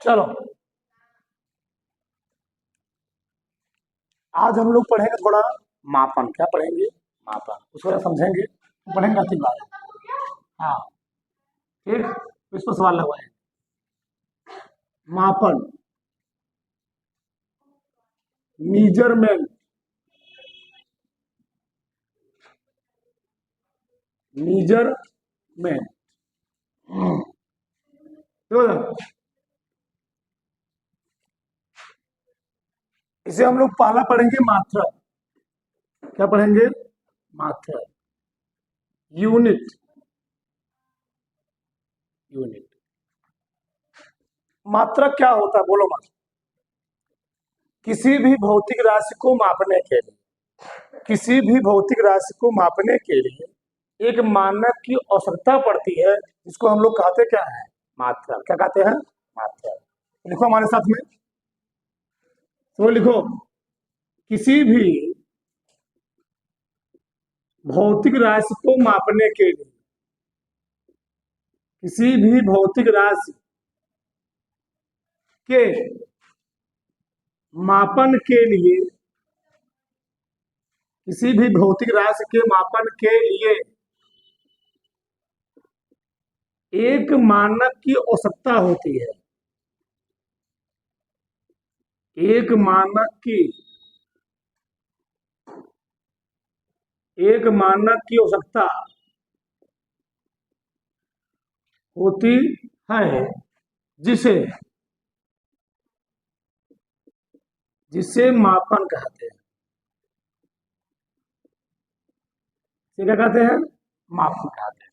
चलो आज हम लोग पढ़ेंगे थोड़ा मापन। क्या पढ़ेंगे? मापन। उसको थोड़ा समझेंगे, पढ़ेंगे अंतिम बार। हाँ ठीक, इस पर सवाल लगवाएंगे। मापन, मीजरमेंट, मीजरमेंट। इसे हम लोग पहला पढ़ेंगे मात्रा। क्या पढ़ेंगे? मात्रा। Unit, unit. मात्रक क्या होता है बोलो? मात्रक किसी भी भौतिक राशि को मापने के लिए, किसी भी भौतिक राशि को मापने के लिए एक मानक की आवश्यकता पड़ती है, जिसको हम लोग कहते क्या है? मात्रा। क्या कहते हैं? मात्रा। लिखो हमारे साथ में, तो लिखो किसी भी भौतिक राशि को मापने के लिए, किसी भी भौतिक राशि के मापन के लिए, किसी भी भौतिक राशि के मापन के लिए एक मानक की आवश्यकता होती है। एक मानक की, एक मानक की आवश्यकता होती है, जिसे जिसे मापन कहते हैं। क्या कहते हैं? मापन कहते हैं,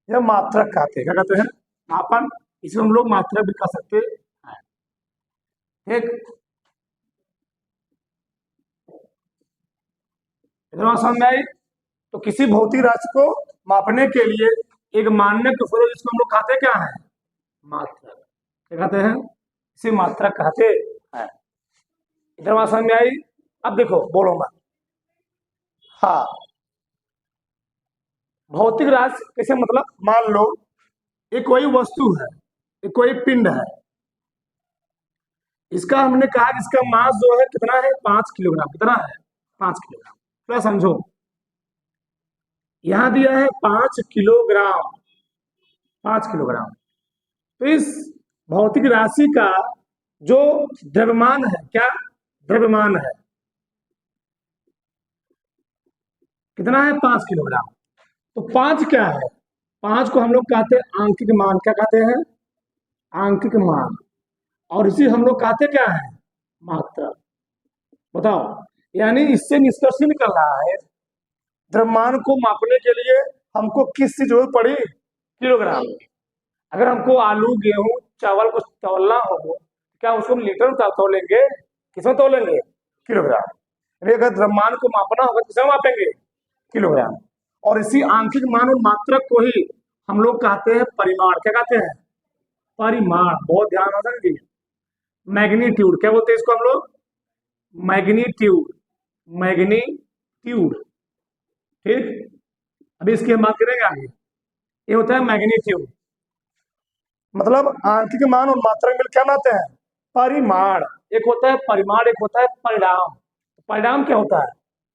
या मात्रक कहते हैं। क्या कहते हैं? मापन। इसे हम लोग मात्रक भी कह सकते हैं। ठीक, इतना समझ में आई? तो किसी भौतिक राशि को मापने के लिए एक मानक स्वरूप, जिसको हम लोग कहते क्या है? मात्रक। क्या कहते हैं? इसे मात्रक कहते हैं। इधर बात समझ में आई? अब देखो, बोलो मत। हाँ, भौतिक राशि कैसे? मतलब मान लो ये कोई वस्तु है, ये कोई पिंड है। इसका हमने कहा कि इसका मास जो है कितना है? 5 किलोग्राम। कितना है? 5 किलोग्राम। थोड़ा समझो, यहां दिया है 5 किलोग्राम। 5 किलोग्राम। तो इस भौतिक राशि का जो द्रव्यमान है, क्या द्रव्यमान है? कितना है? 5 किलोग्राम। तो 5 क्या है? 5 को हम लोग कहते हैं आंकिक मान। क्या कहते हैं? आंकिक मान। और इसी हम लोग कहते क्या है? मात्रा। बताओ, यानी इससे निष्कर्ष निकल रहा है, द्रव्यमान को मापने के लिए हमको किस की जरूरत पड़ी? किलोग्राम। अगर हमको आलू, गेहूं, चावल को तौलना हो, क्या उसको हम लीटर में तौलेंगे? किसमें तौलेंगे? किलोग्राम। अगर द्रव्यमान को मापना होगा किसमें मापेंगे? किलोग्राम। और इसी आंशिक मान और मात्रक को ही हम लोग कहते हैं परिमाण। क्या कहते हैं? परिमाण। बहुत ध्यान रखेंगे। मैग्नीट्यूड, क्या बोलते हैं इसको हम लोग? मैग्नीट्यूड। मैग्नीट्यूड। ठीक, अभी इसकी हम बात करेंगे आगे। ये होता है मैग्नीट्यूड। मतलब आंशिक मान और मात्रक मिल क्या बनाते हैं? परिमाण। एक होता है परिमाण, एक होता है परिणाम। परिणाम क्या होता है?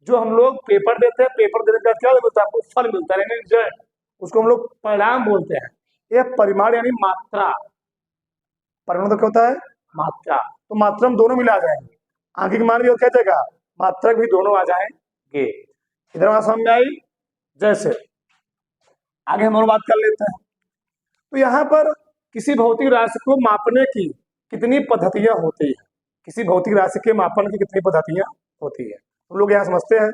जो हम लोग पेपर देते हैं, पेपर देने के बाद क्या मिलता है? आपको फल मिलता है, रिजल्ट। उसको हम लोग परिणाम बोलते हैं। ये परिमाण यानी मात्रा। परिमाण तो क्या होता है? मात्रा। तो मात्रा में दोनों मिला जाएंगे, आंशिक मान भी और क्या जाएगा? मात्रक भी, दोनों आ जाएंगे। इधर बात समझ में आई? जैसे आगे हम और बात कर लेते हैं। तो यहाँ पर किसी भौतिक राशि को मापने की कितनी पद्धतियां होती है? किसी भौतिक राशि के मापन की कितनी पद्धतियां होती है, हम लोग यहाँ समझते हैं।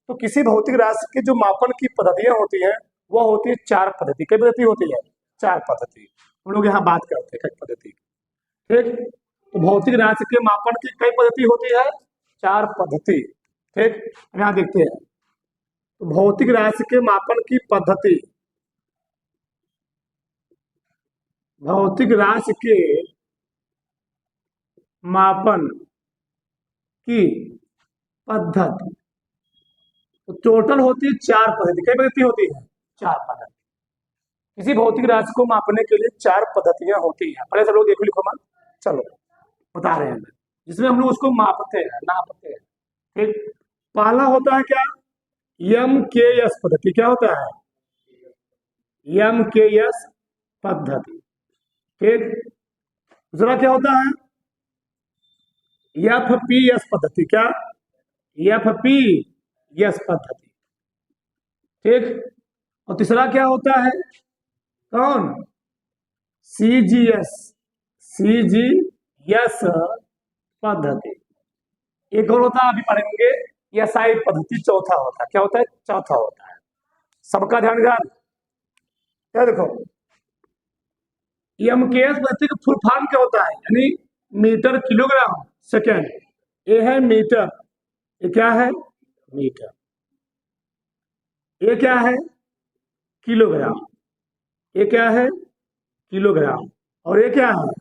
तो किसी भौतिक राशि की जो मापन की पद्धतियां होती है, वह होती है 4 पद्धति। कई पद्धति होती है? 4 पद्धति। हम लोग यहाँ बात करते हैं कई पद्धति। ठीक, तो भौतिक राशि के मापन की कई पद्धति होती है? 4 पद्धति। ठीक, यहाँ देखते हैं। तो भौतिक राशि के मापन की पद्धति, भौतिक राशि के मापन की पद्धति तो टोटल होती है 4 पद्धति। कई पद्धति होती है? 4 पद्धति। किसी भौतिक राशि को मापने के लिए 4 पद्धतियां होती हैं। पहले सब लोग देखो, लिखो मत। चलो बता रहे हैं, जिसमें हम लोग उसको मापते हैं, नापते हैं। ठीक, पहला होता है क्या, एम के एस पद्धति। क्या होता है, एम के एस पद्धति। ठीक, दूसरा क्या होता है, एफ पी एस पद्धति। क्या, एफ पी एस पद्धति। ठीक, और तीसरा क्या होता है, कौन, सी जी एस, सी जी एस पद्धति। एक और होता है, अभी पढ़ेंगे, एस आई पद्धति। चौथा होता है, क्या होता है, चौथा होता है। सबका ध्यान ध्यान, क्या देखो, एम के एस पद्धति का फुल फॉर्म क्या होता है, यानी मीटर किलोग्राम सेकेंड। ये है मीटर, ये क्या है, मीटर। ये क्या है, किलोग्राम। ये क्या है, किलोग्राम। और ये क्या है,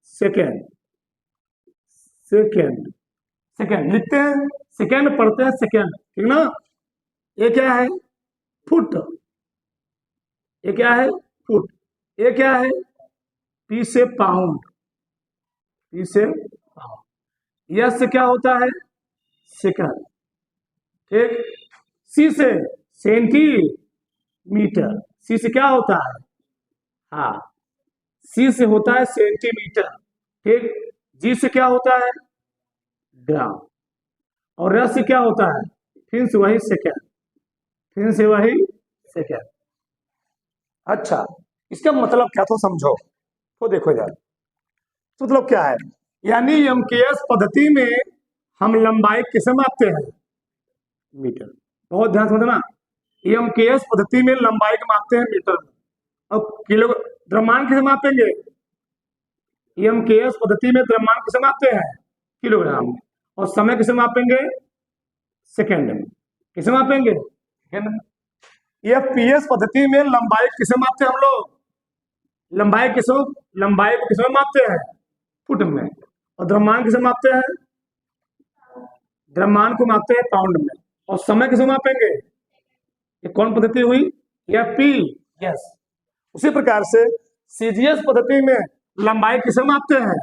सेकेंड। सेकेंड, सेकेंड लिखते हैं, सेकेंड पढ़ते हैं, सेकेंड, ठीक ना। ये क्या है, फुट। ये क्या है, फुट। ये क्या है, पी से पाउंड, पी से पाउंड। यस से क्या होता है, सेकंड। ठीक, सी से सेंटीमीटर। सी से क्या होता है, हाँ, सी से होता है सेंटीमीटर। ठीक, जी से क्या होता है, ग्राम। और रस से क्या होता है, फिर से वही सेकेंड, फिर से वही सेकेंड। अच्छा, इसका मतलब क्या, तो समझो, तो देखो यार, तो मतलब क्या है, यानी एमकेएस पद्धति में हम लंबाई किसे मापते हैं, मीटर। बहुत ध्यान समझना, एमकेएस पद्धति में लंबाई को मापते हैं मीटर में। और किलो, द्रव्यमान किसे मापेंगे, एमकेएस पद्धति में द्रव्यमान किसे मापते हैं, किलोग्राम में। और समय किसे मापेंगे, सेकेंड में। किसे मापेंगे, सेकेंड में। एफपीएस पद्धति में लंबाई किसे मापते हैं हम लोग, लंबाई किसे, लंबाई को किसमें मापते हैं, फुट में। और द्रव्यमान किसे मापते हैं, द्रव्यमान को मापते हैं पाउंड में। और समय किसे मापेंगे, ये कौन पद्धति हुई, एफपी, यस। उसी प्रकार से सीजीएस पद्धति में लंबाई किसे मापते हैं,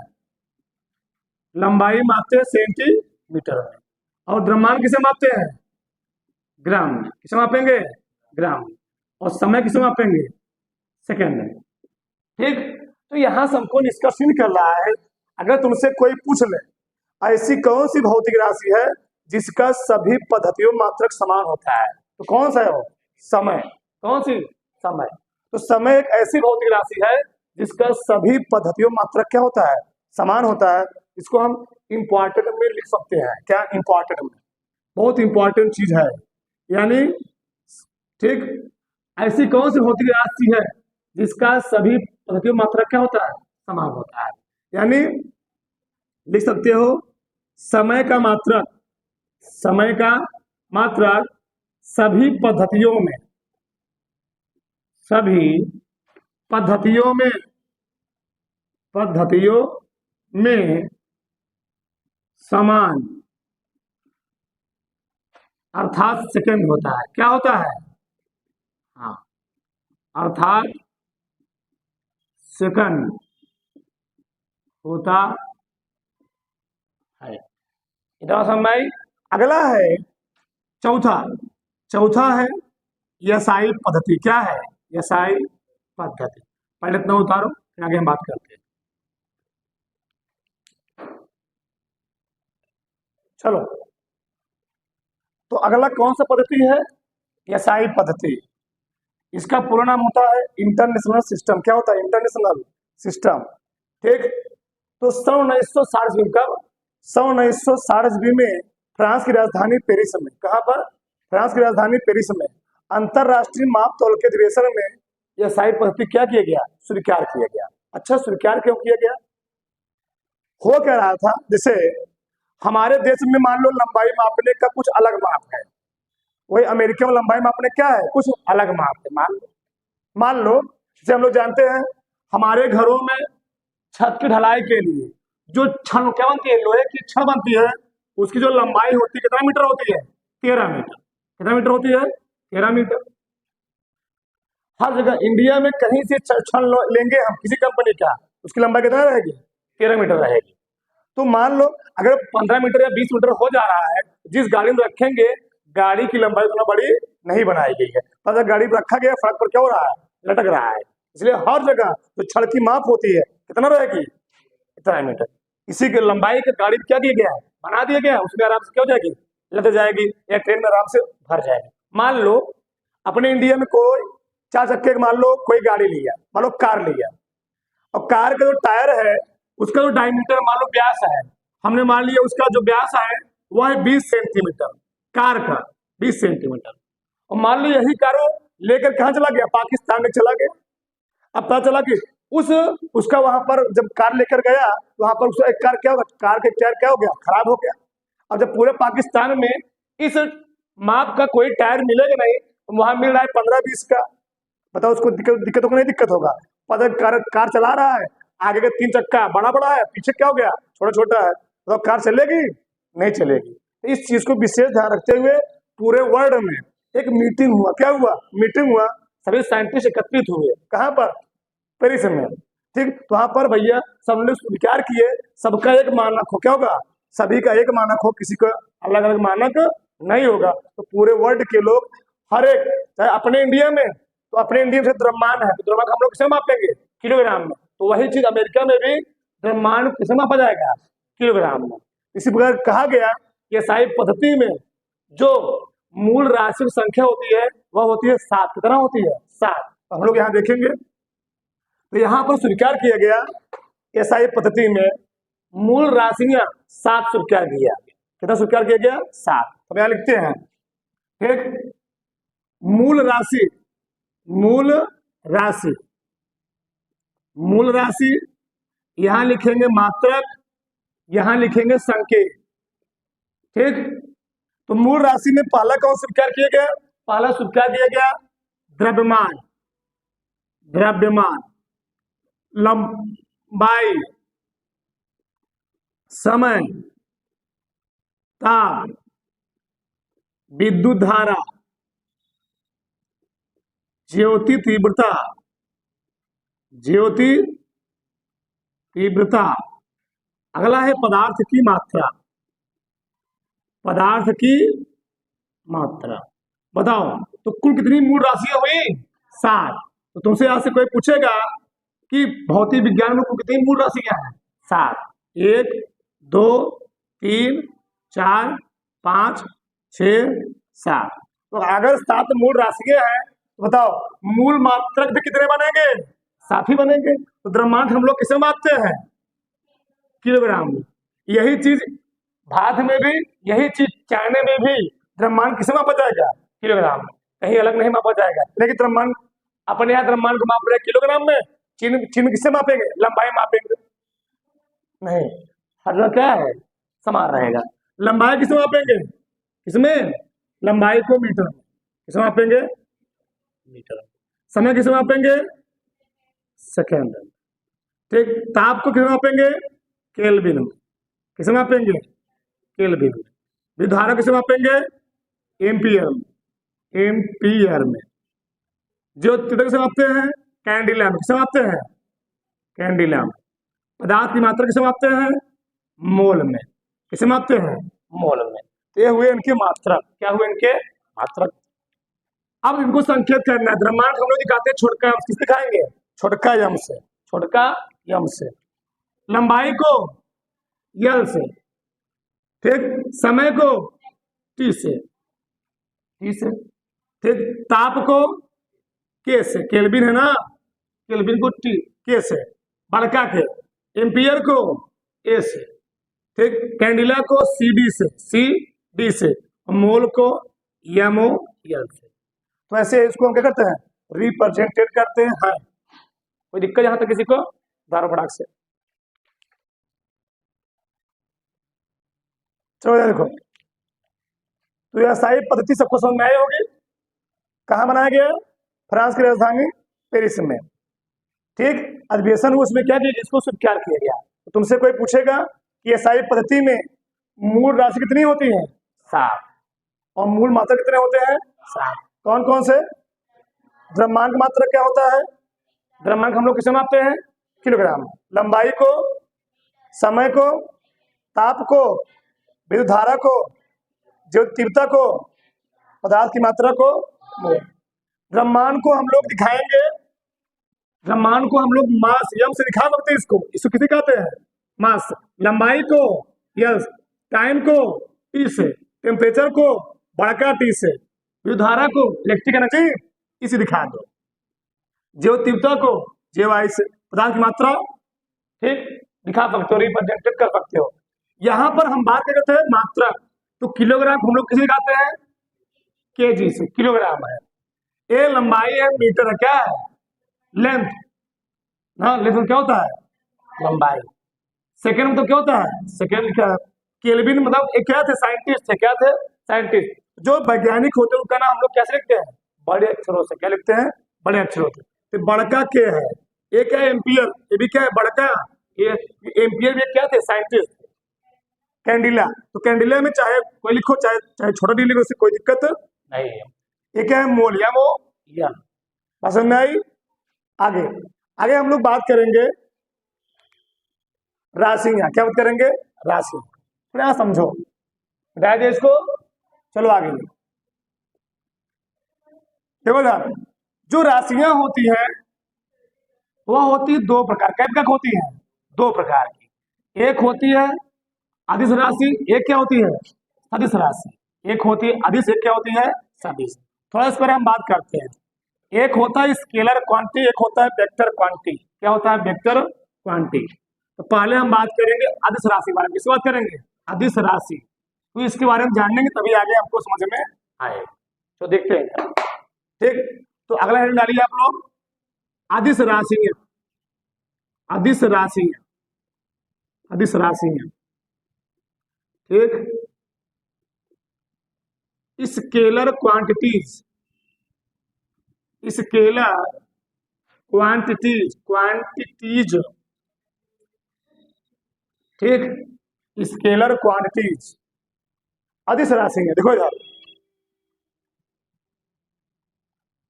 लंबाई मापते हैं सेंटीमीटर में। और द्रव्यमान किसे मापते हैं, ग्राम में। किसे मापेंगे, ग्राम में। और समय किसे मापेंगे, सेकेंड में। ठीक, तो यहां से हमको निष्कर्ष निकल रहा है, अगर तुमसे कोई पूछ ले ऐसी कौन सी भौतिक राशि है जिसका सभी पद्धतियों मात्रक समान होता है, तो कौन सा है वो, समय। कौन सी, समय। तो समय एक ऐसी भौतिक राशि है जिसका सभी पद्धतियों मात्रक क्या होता है, समान होता है। इसको हम इंपॉर्टेंट में लिख सकते हैं, क्या, इंपॉर्टेंट में, बहुत इंपॉर्टेंट चीज है। यानी, ठीक, ऐसी कौन सी भौतिक राशि है जिसका सभी पद्धतियों मात्रक क्या होता है, समान होता है। यानी लिख सकते हो, समय का मात्रक, समय का मात्रक सभी पद्धतियों में, सभी पद्धतियों में, पद्धतियों में समान, अर्थात सेकंड होता है। क्या होता है, हाँ, अर्थात सेकंड होता है। इतना समझ। अगला है चौथा, चौथा है यसाई पद्धति। क्या है, यसाई पद्धति। पहले इतना उतारो, फिर आगे हम बात करते हैं। चलो, तो अगला कौन सा पद्धति है, यसाई पद्धति। इसका पूरा नाम होता है इंटरनेशनल सिस्टम। क्या होता है, इंटरनेशनल सिस्टम। ठीक, तो सन 1960 ईस्वी का, सन 1960 ईस्वी में फ्रांस की राजधानी पेरिस में, कहां पर, फ्रांस की राजधानी पेरिस में अंतरराष्ट्रीय माप तौल के अधिवेशन में यह साई पद्धति क्या किया गया, स्वीकार किया गया। अच्छा, स्वीकार क्यों किया गया, हो क्या रहा था, जैसे हमारे देश में मान लो लंबाई मापने का कुछ अलग माप है, वही अमेरिका में लंबाई मापने क्या है, कुछ अलग माप है। मान लो जैसे हम लोग जानते हैं हमारे घरों में छत की ढलाई के लिए जो छड़ क्या बनती है, लोहे की छड़ बनती है, उसकी जो लंबाई होती है कितना मीटर होती है, 13 मीटर। कितना मीटर होती है, 13 मीटर। हर जगह इंडिया में कहीं से छड़ लेंगे हम किसी कंपनी का, उसकी लंबाई कितना रहेगी, 13 मीटर रहेगी। तो मान लो अगर 15 मीटर या 20 मीटर हो जा रहा है, जिस गाड़ी में रखेंगे गाड़ी की लंबाई उतना बड़ी नहीं बनाई गई है, पर अगर गाड़ी में रखा गया सड़क पर क्या हो रहा है, लटक रहा है। इसलिए हर जगह जो छड़ की माप होती है कितना रहेगी, इतना मीटर। इसी के लंबाई की गाड़ी क्या किया गया है, बना दिया गया है, उसमें आराम से क्या हो जाएगी, लद जाएगी, या ट्रेन में आराम से भर जाएगी। मान लो अपने इंडिया में कोई 4 चक्के मान लो कोई गाड़ी लिया, मान लो कार लिया, और कार का जो टायर है उसका जो डायमीटर मान लो व्यास है, हमने मान लिया उसका जो व्यास है वह है 20 सेंटीमीटर, कार का 20 सेंटीमीटर। और मान लो यही कार लेकर कहाँ चला गया, पाकिस्तान में चला गया। अब पता चला कि उसका वहां पर जब कार लेकर गया वहां पर उसका एक कार क्या होगा, कार के टायर क्या हो गया, खराब हो गया। अब जब पूरे पाकिस्तान में इस माप का कोई टायर मिलेगा नहीं, वहां मिल रहा है 15-20 का, बताओ उसको दिक्कत होगा नहीं दिक्कत होगा। पता कार चला रहा है, आगे का 3 चक्का बड़ा बड़ा है, पीछे क्या हो गया, छोटा छोटा है, तो कार चलेगी नहीं चलेगी। तो इस चीज को विशेष ध्यान रखते हुए पूरे वर्ल्ड में एक मीटिंग हुआ, क्या हुआ, मीटिंग हुआ, सभी साइंटिस्ट एकत्रित हुए, कहाँ पर, पेरिस में। ठीक, तो वहां पर भैया सबने विचार किए, सबका एक मानक हो, क्या होगा, सभी का एक मानक हो, किसी का अलग अलग मानक नहीं होगा। तो पूरे वर्ल्ड के लोग हर एक, चाहे अपने इंडिया में, तो अपने इंडिया से द्रव्यमान है, तो द्रव्यमान हम लोग किसे मापेंगे, किलोग्राम में। तो वही चीज अमेरिका में भी द्रव्यमान किसे मापा जाएगा, किलोग्राम में। इसी प्रकार कहा गया कि SI पद्धति में जो मूल राशि की संख्या होती है वह होती है 7। कितना होती है, 7। तो हम लोग यहाँ देखेंगे तो यहाँ पर स्वीकार किया गया SI पद्धति में मूल राशियां 7 स्वीकार किया। कितना स्वीकार किया गया, 7। तो यहाँ लिखते हैं, ठीक, मूल राशि, मूल राशि, मूल राशि, यहां लिखेंगे मात्रक, यहां लिखेंगे संकेत। ठीक, तो मूल राशि में पहला कौन स्वीकार किया गया, पहला स्वीकार किया गया द्रव्यमान, द्रव्यमान, लंबाई, समय, ताप, विद्युत धारा, ज्योति तीव्रता, ज्योति तीव्रता। अगला है पदार्थ की मात्रा, पदार्थ की मात्रा। बताओ तो कुल कितनी मूल राशियां हुई, 7। तो तुमसे आज से कोई पूछेगा कि भौतिक विज्ञान में कुल कितनी मूल राशियां हैं, 7, 1 2 3 4 5 6 7। तो अगर 7 मूल राशियां हैं तो बताओ मूल मात्रक भी कितने बनेंगे, 7 ही बनेंगे। तो द्रव्यमान हम लोग किसे मापते हैं, किलोग्राम में। यही चीज भारत में भी, यही चीज चाइना में भी द्रव्यमान किसे मापा जाएगा, किलोग्राम में, कहीं अलग नहीं मापा जाएगा। लेकिन द्रव्यमान अपने यहाँ द्रव्यमान को माप रहे किलोग्राम में, चीन किससे मापेंगे, लंबाई मापेंगे, नहीं, हर जगह क्या है, समान रहेगा। लंबाई किसमें मापेंगे, किसमें, लंबाई को मीटर में, किसमें मापेंगे, मीटर। समय किसमें मापेंगे, सेकेंड। ठीक, ताप को किसमें मापेंगे, केल्विन में, किसे मापेंगे, केल्विन में। विद्युत किसे मापेंगे, एम्पियर में, एम्पियर में। जो किसे मापते हैं, कैंडिला में, किसे मापते हैं, कैंडिला में। पदार्थ की मात्रा किसे मापते हैं, मोल में, किसे मापते हैं, मोल में। तो ये हुए इनके मात्रक, क्या हुए इनके मात्रक। अब इनको संकेत करना है, द्रव्यमान हम लोग दिखाते हैं छोटका यम, किस दिखाएंगे, छोटका यम से, छोटका यम से। लंबाई को यल से, ठीक, समय को टी से, टी से, ठीक, ताप को के से, केल्विन है ना, केल्विन को टी के से, बड़का के, एम्पियर को ए से, ठीक, कैंडिला को CD से, CD से, मोल को यमो यल से। तो ऐसे इसको हम क्या करते हैं, रिप्रेजेंटेड करते हैं। कोई दिक्कत यहां तक किसी को, दारो फटाक से। चलो देखो, तो यह SI पद्धति सबको समझ में आई होगी। कहाँ बनाया गया, फ्रांस की राजधानी पेरिस में। ठीक, अधिवेशन हुआ, उसमें क्या किया, इसको स्वीकार किया गया। तो तुमसे कोई पूछेगा कि SI पद्धति में मूल राशि कितनी होती है, 7, और मूल मात्रा कितने होते हैं, 7। कौन कौन से, द्रव्यमान की मात्रा क्या होता है, द्रव्यमान हम लोग किसे मापते हैं, किलोग्राम। लंबाई को समय को, ताप को, विद्युत धारा को, ज्योति तीव्रता को, पदार्थ की मात्रा को, मोल। द्रव्यमान को हम लोग दिखाएंगे, द्रव्यमान को हम लोग मास यम से दिखा सकते हैं। इसको किसे कहते हैं? मास। लंबाई को यस, टाइम को टी से, टेम्परेचर को बड़का टी से, विद्युत धारा को इलेक्ट्रिक एनर्जी इसे दिखा दो, ज्योति तीव्रता को जे वाई से, पदार्थ की मात्रा ठीक दिखा सकते हो, रिप्रेजेंटेड कर सकते हो। यहाँ पर हम बात करते हैं मात्रा, तो किलोग्राम हम लोग किसे दिखाते हैं? केजी से, किलोग्राम है। ए लंबाई है, मीटर है, क्या है? लेंथ। हाँ, लेंथ क्या होता है? लंबाई। सेकंड में तो क्या होता है? सेकंड क्या है? केल्विन, मतलब एक क्या थे? साइंटिस्ट थे। क्या थे? साइंटिस्ट। जो वैज्ञानिक होते हैं उनका नाम हम लोग कैसे लिखते हैं? बड़े अक्षरों से। क्या लिखते हैं? बड़े अक्षरों से। तो बड़का के है, ये क्या है? एम्पियर। ये भी क्या है? बड़का। ये एम्पियर भी क्या थे? साइंटिस्ट। कैंडिला, तो कैंडिला में चाहे कोई लिखो, चाहे छोटा डी लिखो, उससे कोई दिक्कत नहीं है। ये क्या है? मोल या मो या। पसंद में आई? आगे आगे हम लोग बात करेंगे राशियां। क्या बात करेंगे? राशि। थोड़ा समझो, बताया दे इसको। चलो आगे देखो यार, जो राशियां होती है वह होती है दो प्रकार। कैसे होती है? दो प्रकार की। एक होती है अदिश राशि, एक क्या होती है? सदिश राशि। एक होती है अदिश, एक क्या होती है? सदिश। थोड़ा इस पर हम बात करते हैं। एक होता है स्केलर क्वांटिटी, एक होता है वेक्टर क्वांटिटी। क्या होता है? Vector quantity. तो पहले हम बात करेंगे अदिश राशि के बारे में। किसकी बात करेंगे? अदिश राशि। तो इसके बारे में जानेंगे तभी आगे हमको समझ में आए। तो देखते हैं, ठीक। तो अगला हेडिंग डालिए आप लोग, अदिश राशि। अदिश राशि, अदिश राशि, ठीक। Scalar quantities, scalar quantities, quantities, ठीक। स्केलर क्वांटिटीज अदिश राशि है। देखो यार,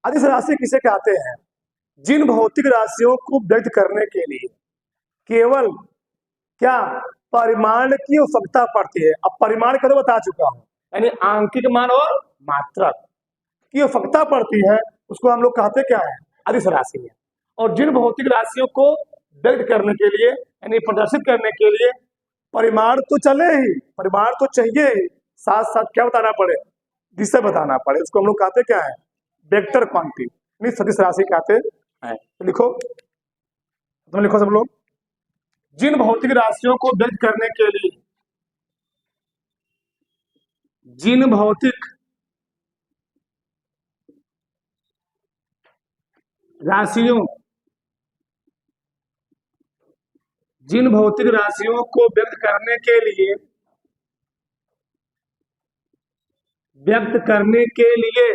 अदिश राशि किसे कहते हैं? जिन भौतिक राशियों को व्यक्त करने के लिए केवल क्या परिमाण की आवश्यकता पड़ती है। अब परिमाण करो बता चुका हूं, यानी आंकिक मान और मात्रक की आवश्यकता पड़ती है, उसको हम लोग कहते क्या है? अदिश राशि है। और जिन भौतिक राशियों को व्यक्त करने के लिए यानी प्रदर्शित करने के लिए परिमाण तो चले ही, परिमाण तो चाहिए ही, साथ साथ क्या बताना पड़े? दिशा बताना पड़े, उसको हम लोग कहते क्या है? वेक्टर क्वांटिटी, सदिश राशि कहते हैं। तो लिखो, तुम लिखो सब लोग, जिन भौतिक राशियों को व्यक्त करने के लिए, जिन भौतिक राशियों, जिन भौतिक राशियों को व्यक्त करने के लिए, व्यक्त करने के लिए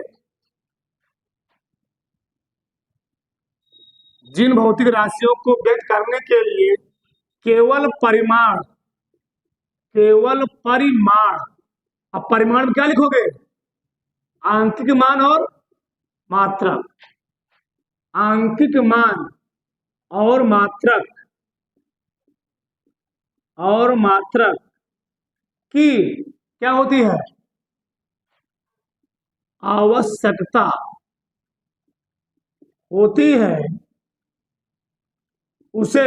जिन भौतिक राशियों को व्यक्त करने के लिए केवल परिमाण, केवल परिमाण। अब परिमाण में क्या लिखोगे? आंकिक मान और मात्रक। आंकिक मान और मात्रक, और मात्रक की क्या होती है? आवश्यकता होती है, उसे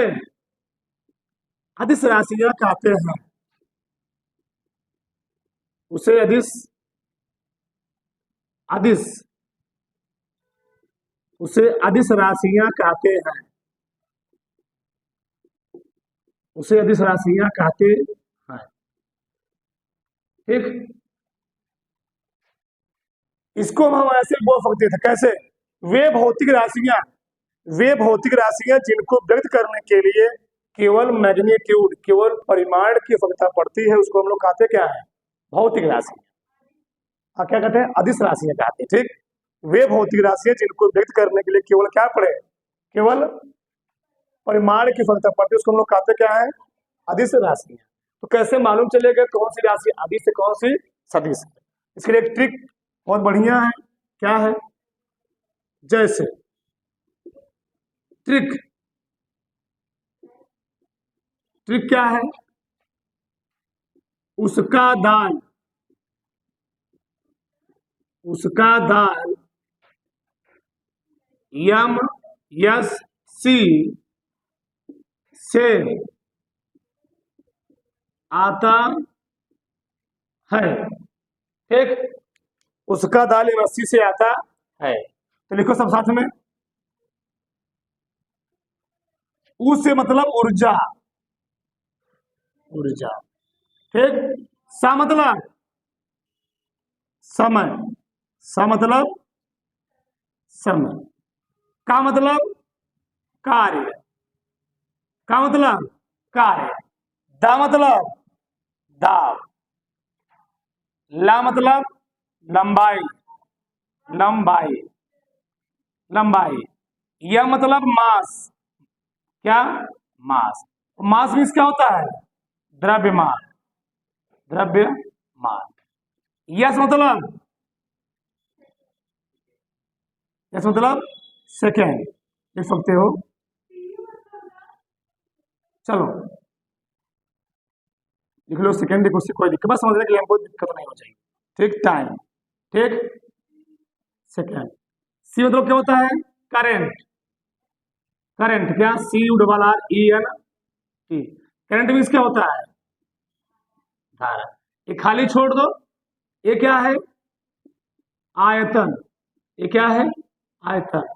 अदिश राशियां कहते हैं। उसे अदिश, अदिश, उसे अदिश राशियां कहते हैं। उसे अदिश राशियां कहते हैं, ठीक। इसको हम ऐसे बोल सकते थे, कैसे? वे भौतिक राशियां, वे भौतिक राशियां जिनको व्यक्त करने के लिए केवल मैग्नीट्यूड, केवल परिमाण की आवश्यकता पड़ती है, उसको हम लोग कहते क्या है? भौतिक राशि। क्या कहते हैं? अदिश राशियां कहते हैं, ठीक। वे भौतिक राशियां जिनको व्यक्त करने के लिए केवल क्या पड़े? केवल परिमाण की आवश्यकता पड़ती है, उसको हम लोग कहते क्या है? अदिश राशियां। तो कैसे मालूम चलेगा कौन सी राशि अदिश है, कौन सी सदिश है? इसके लिए एक ट्रिक बहुत बढ़िया है। क्या है? जैसे ट्रिक, ट्रिक क्या है? उसका दाल, उसका दाल यम यस सी से आता है। ठीक, उसका दाल रस्सी से आता है, तो लिखो सब साथ में। ऊ से मतलब ऊर्जा, ऊर्जा। ठीक, सा मतलब समय, सा मतलब समय, का मतलब कार्य, का मतलब कार्य, दा मतलब दाव, ला मतलब लंबाई, लंबाई, लंबाई, यह मतलब मास, क्या? मास। मास मीन्स क्या होता है? द्रव्यमान, द्रव्यमान। यस मतलब, यस मतलब सेकेंड, लिख सकते हो। चलो लिख लो सेकेंड, देखो उससे कोई दिक्कत, बस समझने के लिए हमको दिक्कत नहीं हो चाहिए। ठीक, टाइम। ठीक, सेकेंड। सी मतलब क्या होता है? करेंट, करंट, क्या? C U double R E N T. Current means क्या होता है? धारा। ये खाली छोड़ दो, ये क्या है? आयतन, ये क्या है? आयतन।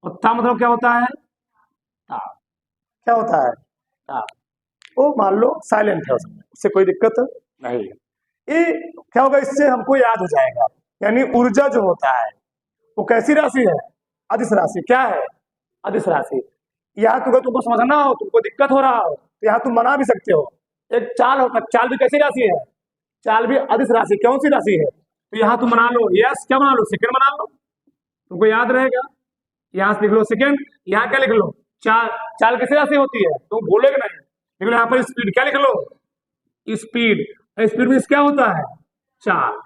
और ता मतलब क्या होता है? ताप, क्या होता है? ताप। वो मान लो साइलेंट है, उससे कोई दिक्कत नहीं है। ये क्या होगा, इससे हमको याद हो जाएगा। यानी ऊर्जा जो होता है वो कैसी राशि है? अदिश राशि। क्या है? अदिश राशि। यहाँ तुमको समझना हो, तुमको दिक्कत हो रहा हो, तो यहाँ तुम बना भी सकते हो। एक चाल होता है, चाल भी कैसी राशि है? चाल भी अदिश राशि। कौन सी राशि है? तो यहाँ तुम बना लो, यस क्या बना लो? सेकंड बना लो, तुमको याद रहेगा। यहाँ से लिख लो सेकंड, यहाँ क्या लिख लो? चाल। चाल कैसी राशि होती है तुम भूलोगे नहीं। लिख लो यहाँ पर स्पीड, क्या लिख लो? स्पीड। स्पीड मीन्स क्या होता है? चाल।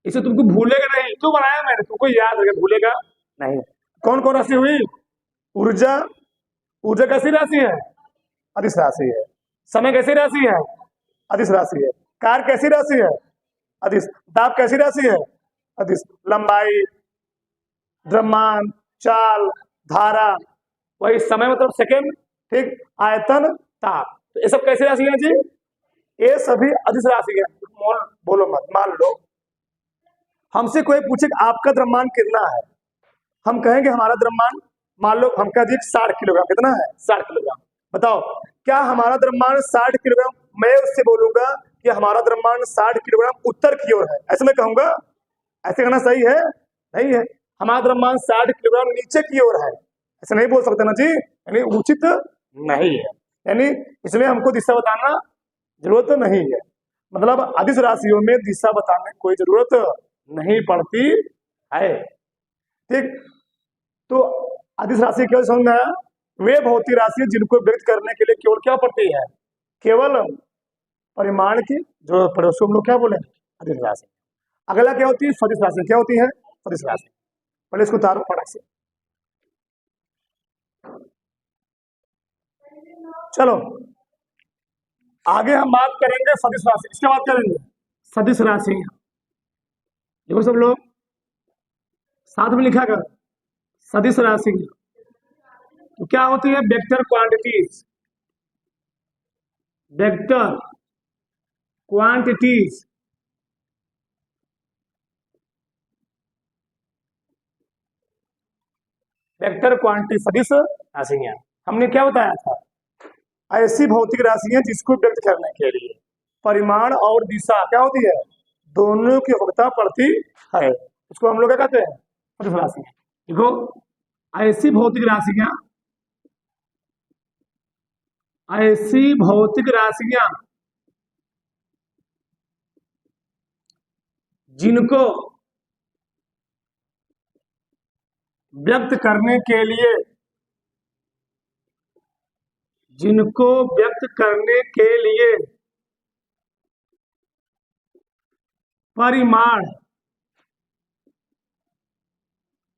इसे तुमको भूलेगा नहीं, क्यों बनाया मैंने? तुमको याद रहेगा, भूलेगा नहीं। कौन कौन राशि हुई? ऊर्जा, ऊर्जा कैसी राशि है? अदिश राशि है। समय कैसी राशि है? अदिश राशि है। कार कैसी राशि है? अदिश। दाब कैसी राशि है? अदिश। लंबाई, द्रव्यमान, चाल, धारा, वही समय मतलब सेकेंड। ठीक, आयतन, ताप, तो ये सब कैसी राशि है जी? ये सभी अदिश राशि है। बोलो मत, मान लो हमसे कोई पूछे कि आपका द्रव्यमान कितना है, हम कहेंगे हमारा द्रव्यमान, मान लो हम कह दिए 60 किलोग्राम। कितना है? 60 किलोग्राम। बताओ, क्या हमारा द्रव्यमान 60 किलोग्राम? मैं उससे बोलूंगा कि हमारा द्रव्यमान 60 किलोग्राम उत्तर की ओर है, ऐसे मैं कहूंगा? ऐसे कहना सही है? नहीं है। हमारा द्रव्यमान 60 किलोग्राम नीचे की ओर है, ऐसे नहीं बोल सकते ना जी, यानी उचित नहीं है। यानी इसमें हमको दिशा बताना जरूरत नहीं है। मतलब अदिश राशियों में दिशा बताने की कोई जरूरत नहीं पड़ती है। ठीक, तो अदिश राशि केवल समझ में आया? वे भौतिक राशि जिनको व्यक्त करने के लिए केवल क्या पड़ती है? केवल परिमाण की जो पड़ोसी, हम लोग क्या बोले? अदिश राशि। अगला क्या होती है? सदिश राशि। क्या होती है? सदिश राशि। पहले इसको उतारो फटक से। चलो आगे हम बात करेंगे सदिश राशि, इसके बाद करेंगे सदिश राशि। देखो सब लोग साथ में लिखा कर, सदिश राशि तो क्या होती है? Vector quantities, vector quantities. Vector quantity सदिश राशियां। हमने क्या बताया था? ऐसी भौतिक राशियां जिसको व्यक्त करने के लिए परिमाण और दिशा क्या होती है? दोनों की आवश्यकता पड़ती है। उसको हम लोग क्या कहते हैं? सदिश राशि। देखो, ऐसी भौतिक राशियां, ऐसी भौतिक राशियां जिनको व्यक्त करने के लिए, जिनको व्यक्त करने के लिए परिमाण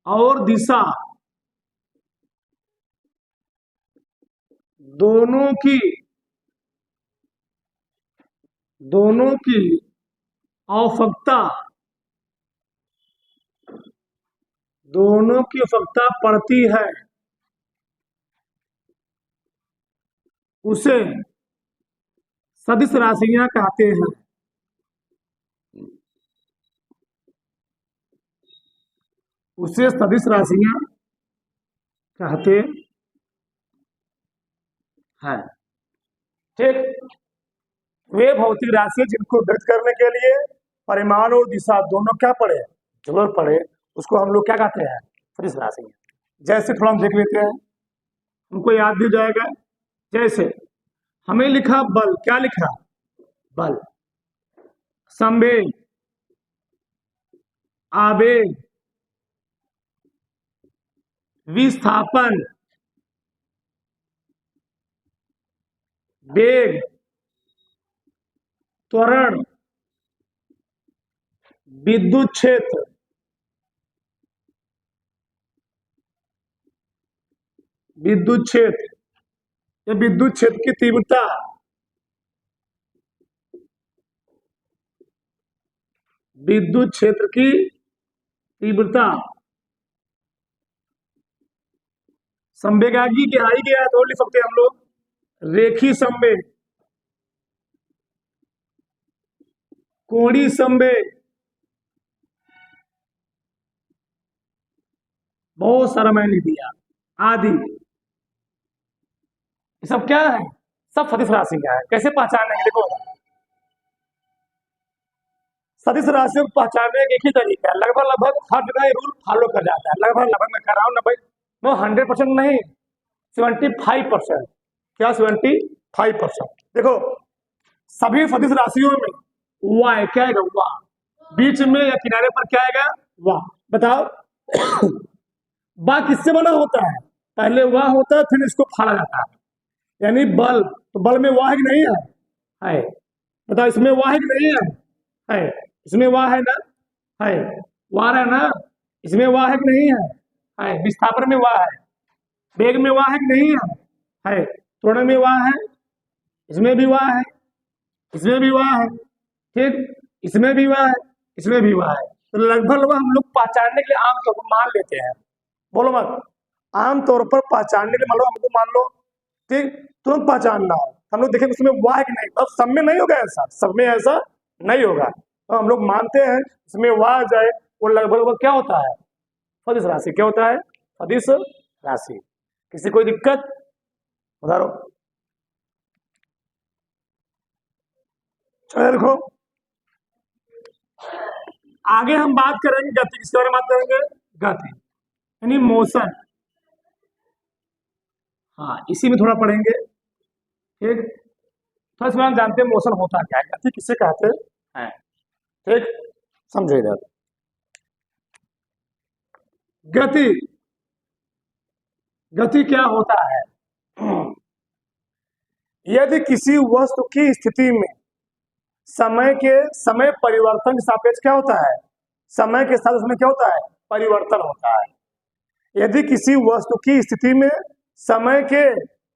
और दिशा दोनों की दोनों की आवश्यकता दोनों की आवश्यकता पड़ती है, उसे सदिश राशियां कहते हैं। उसे सदिश राशियां कहते हैं। ठीक। वे भौतिक राशि जिनको व्यक्त करने के लिए परिमाण और दिशा दोनों क्या पड़े, जरूरत पड़े, उसको हम लोग क्या कहते हैं, सदिश राशि। जैसे थोड़ा हम देख लेते हैं, हमको याद भी हो जाएगा। जैसे हमें लिखा बल, क्या लिखा, बल, संवेग, आवेग, विस्थापन, वेग, त्वरण, विद्युत क्षेत्र, विद्युत क्षेत्र, या विद्युत क्षेत्र की तीव्रता, विद्युत क्षेत्र की तीव्रता, संवेगागी गहराई गया है तो लिख सकते हैं हम लोग रेखी संवेग, कोणीय संवेग, बहुत सारा मैंने लिख दिया, आदि। ये सब क्या है, सब सदिश राशि का है। कैसे पहचानेंगे, देखो सदिश राशि को पहचानने का एक ही तरीका है, लगभग लगभग हर जगह रूल फॉलो कर जाता है। लगभग लगभग मैं कर रहा हूँ ना भाई, नो 100% नहीं, 75%। क्या 75%? देखो सभी सदिश राशियों में वाई क्या आएगा, वाह, बीच में या किनारे पर क्या आएगा, वाह। बताओ वाह किससे बना होता है, पहले वाह होता है फिर इसको फाड़ा जाता है, यानी बल, तो बल में वाह नहीं है, है। बताओ इसमें वाह नहीं है, इसमें वाह है ना, है, वाह है ना, इसमें वाह नहीं है, विस्थापन में वाह है, वेग में वाह नहीं है, त्वरण में वाह है, इसमें भी वाह है, इसमें भी वाह है, ठीक, इसमें भी वाह है, इसमें भी वाह है। तो लगभग लगभग हम लोग पहचानने के लिए आमतौर पर मान लेते हैं, बोलो मत, आमतौर पर पहचानने के लिए मान लो, हमको मान लो, ठीक, तुरंत पहचानना हो, हम लोग देखेंगे उसमें वाह कि नहीं। अब सब में नहीं होगा ऐसा, सब में ऐसा नहीं होगा, तो हम लोग मानते हैं इसमें वाह आ जाए, वो लगभग लगभग क्या होता है, सदिश राशि। क्या होता है, सदिश राशि। किसी कोई दिक्कत, उधारो, चलो देखो आगे हम बात करेंगे गति, किसके बारे में बात करेंगे, गति यानी मोशन। हाँ इसी में थोड़ा पढ़ेंगे, ठीक। तो इसमें हम जानते हैं मोशन होता क्या है, गति किसे कहते हैं, ठीक, समझे इधर। गति, गति क्या होता है, यदि किसी वस्तु की स्थिति में समय परिवर्तन के सापेक्ष क्या होता है, समय के साथ उसमें क्या होता है, परिवर्तन होता है। यदि किसी वस्तु की स्थिति में समय के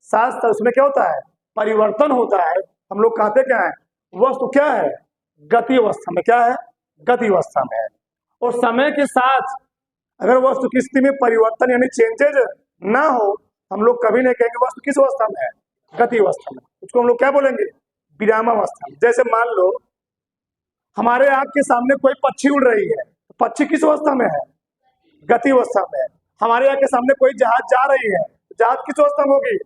साथ साथ उसमें क्या होता है, परिवर्तन होता है, हम लोग कहते क्या है, वस्तु क्या है, गति अवस्था में, क्या है, गति अवस्था में है। और समय के साथ अगर वस्तु की स्थिति में परिवर्तन यानी चेंजेज ना हो, हम लोग कभी नहीं कहेंगे वस्तु किस अवस्था में है, गति अवस्था में। उसको हम लोग क्या बोलेंगे, विरामावस्था में। जैसे मान लो हमारे आंख के सामने कोई पक्षी उड़ रही है, तो पक्षी किस अवस्था में है, गति अवस्था में है। हमारे आंख के सामने कोई जहाज जा रही है, तो जहाज किस अवस्था में होगी,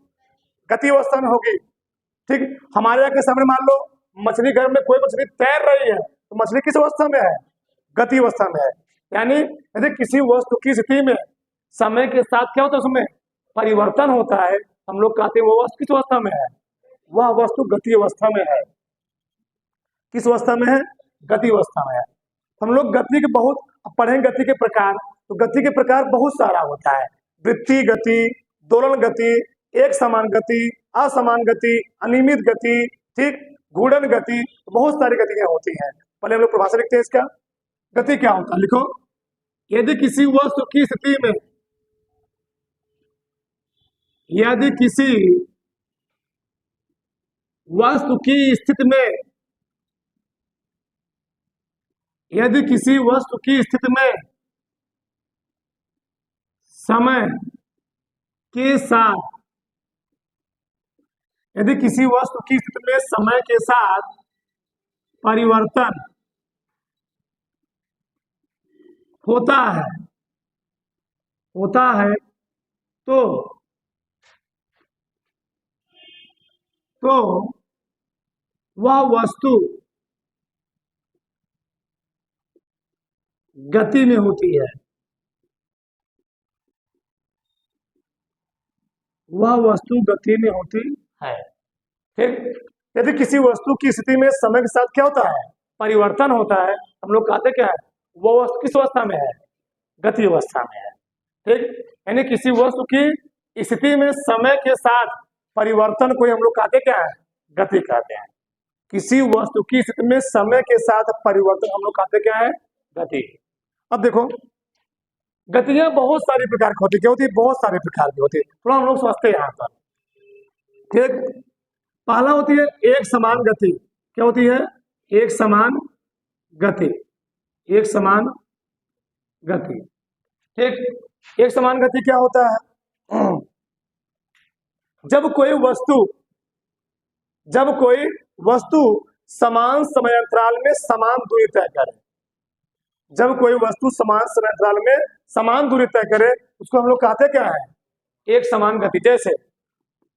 गति अवस्था में होगी, ठीक। हमारे आंख के सामने मान लो मछली घर में कोई मछली तैर रही है, तो मछली किस अवस्था में है, गति अवस्था में है। यानी यदि किसी वस्तु की स्थिति में समय के साथ क्या होता है, उसमें परिवर्तन होता है, हम लोग कहते हैं वो वस्तु किस अवस्था में है, वह वस्तु गति अवस्था में है। किस अवस्था में है, गति अवस्था में है। हम लोग गति के बहुत पढ़ेंगे, गति के प्रकार, तो गति के प्रकार बहुत सारा होता है, वृत्तीय गति, दोलन गति, एक समान गति, असमान गति, अनियमित गति, ठीक, घूर्णन गति, बहुत सारी गतियां होती हैं। पहले हम लोग परिभाषा लिखते हैं इसका, गति क्या होता है, लिखो, यदि किसी वस्तु की स्थिति में, यदि किसी वस्तु की स्थिति में यदि किसी वस्तु की स्थिति में समय के साथ यदि किसी वस्तु की स्थिति में समय के साथ परिवर्तन होता है तो वह वस्तु गति में होती है। वह वस्तु गति में होती है। ठीक, यदि किसी वस्तु की स्थिति में समय के साथ क्या होता है, परिवर्तन होता है, हम लोग कहते क्या है, वो वस्तु किस अवस्था में है, गति अवस्था में है। ठीक, यानी किसी वस्तु की स्थिति में समय के साथ परिवर्तन को हम लोग कहते क्या है, गति कहते हैं। किसी वस्तु की स्थिति में समय के साथ परिवर्तन हम लोग कहते क्या है, गति। अब देखो, गतियां बहुत सारी प्रकार की होती है। क्या होती है, बहुत सारे प्रकार की होती है। थोड़ा हम लोग समझते हैं यहाँ पर। ठीक, पहला होती है एक समान गति। क्या होती है, एक समान गति। एक समान गति। ठीक, एक समान गति क्या होता है, जब कोई वस्तु समान समय अंतराल में समान दूरी तय करे। जब कोई वस्तु समान समय अंतराल में समान दूरी तय करे उसको हम लोग कहते क्या है, एक समान गति। जैसे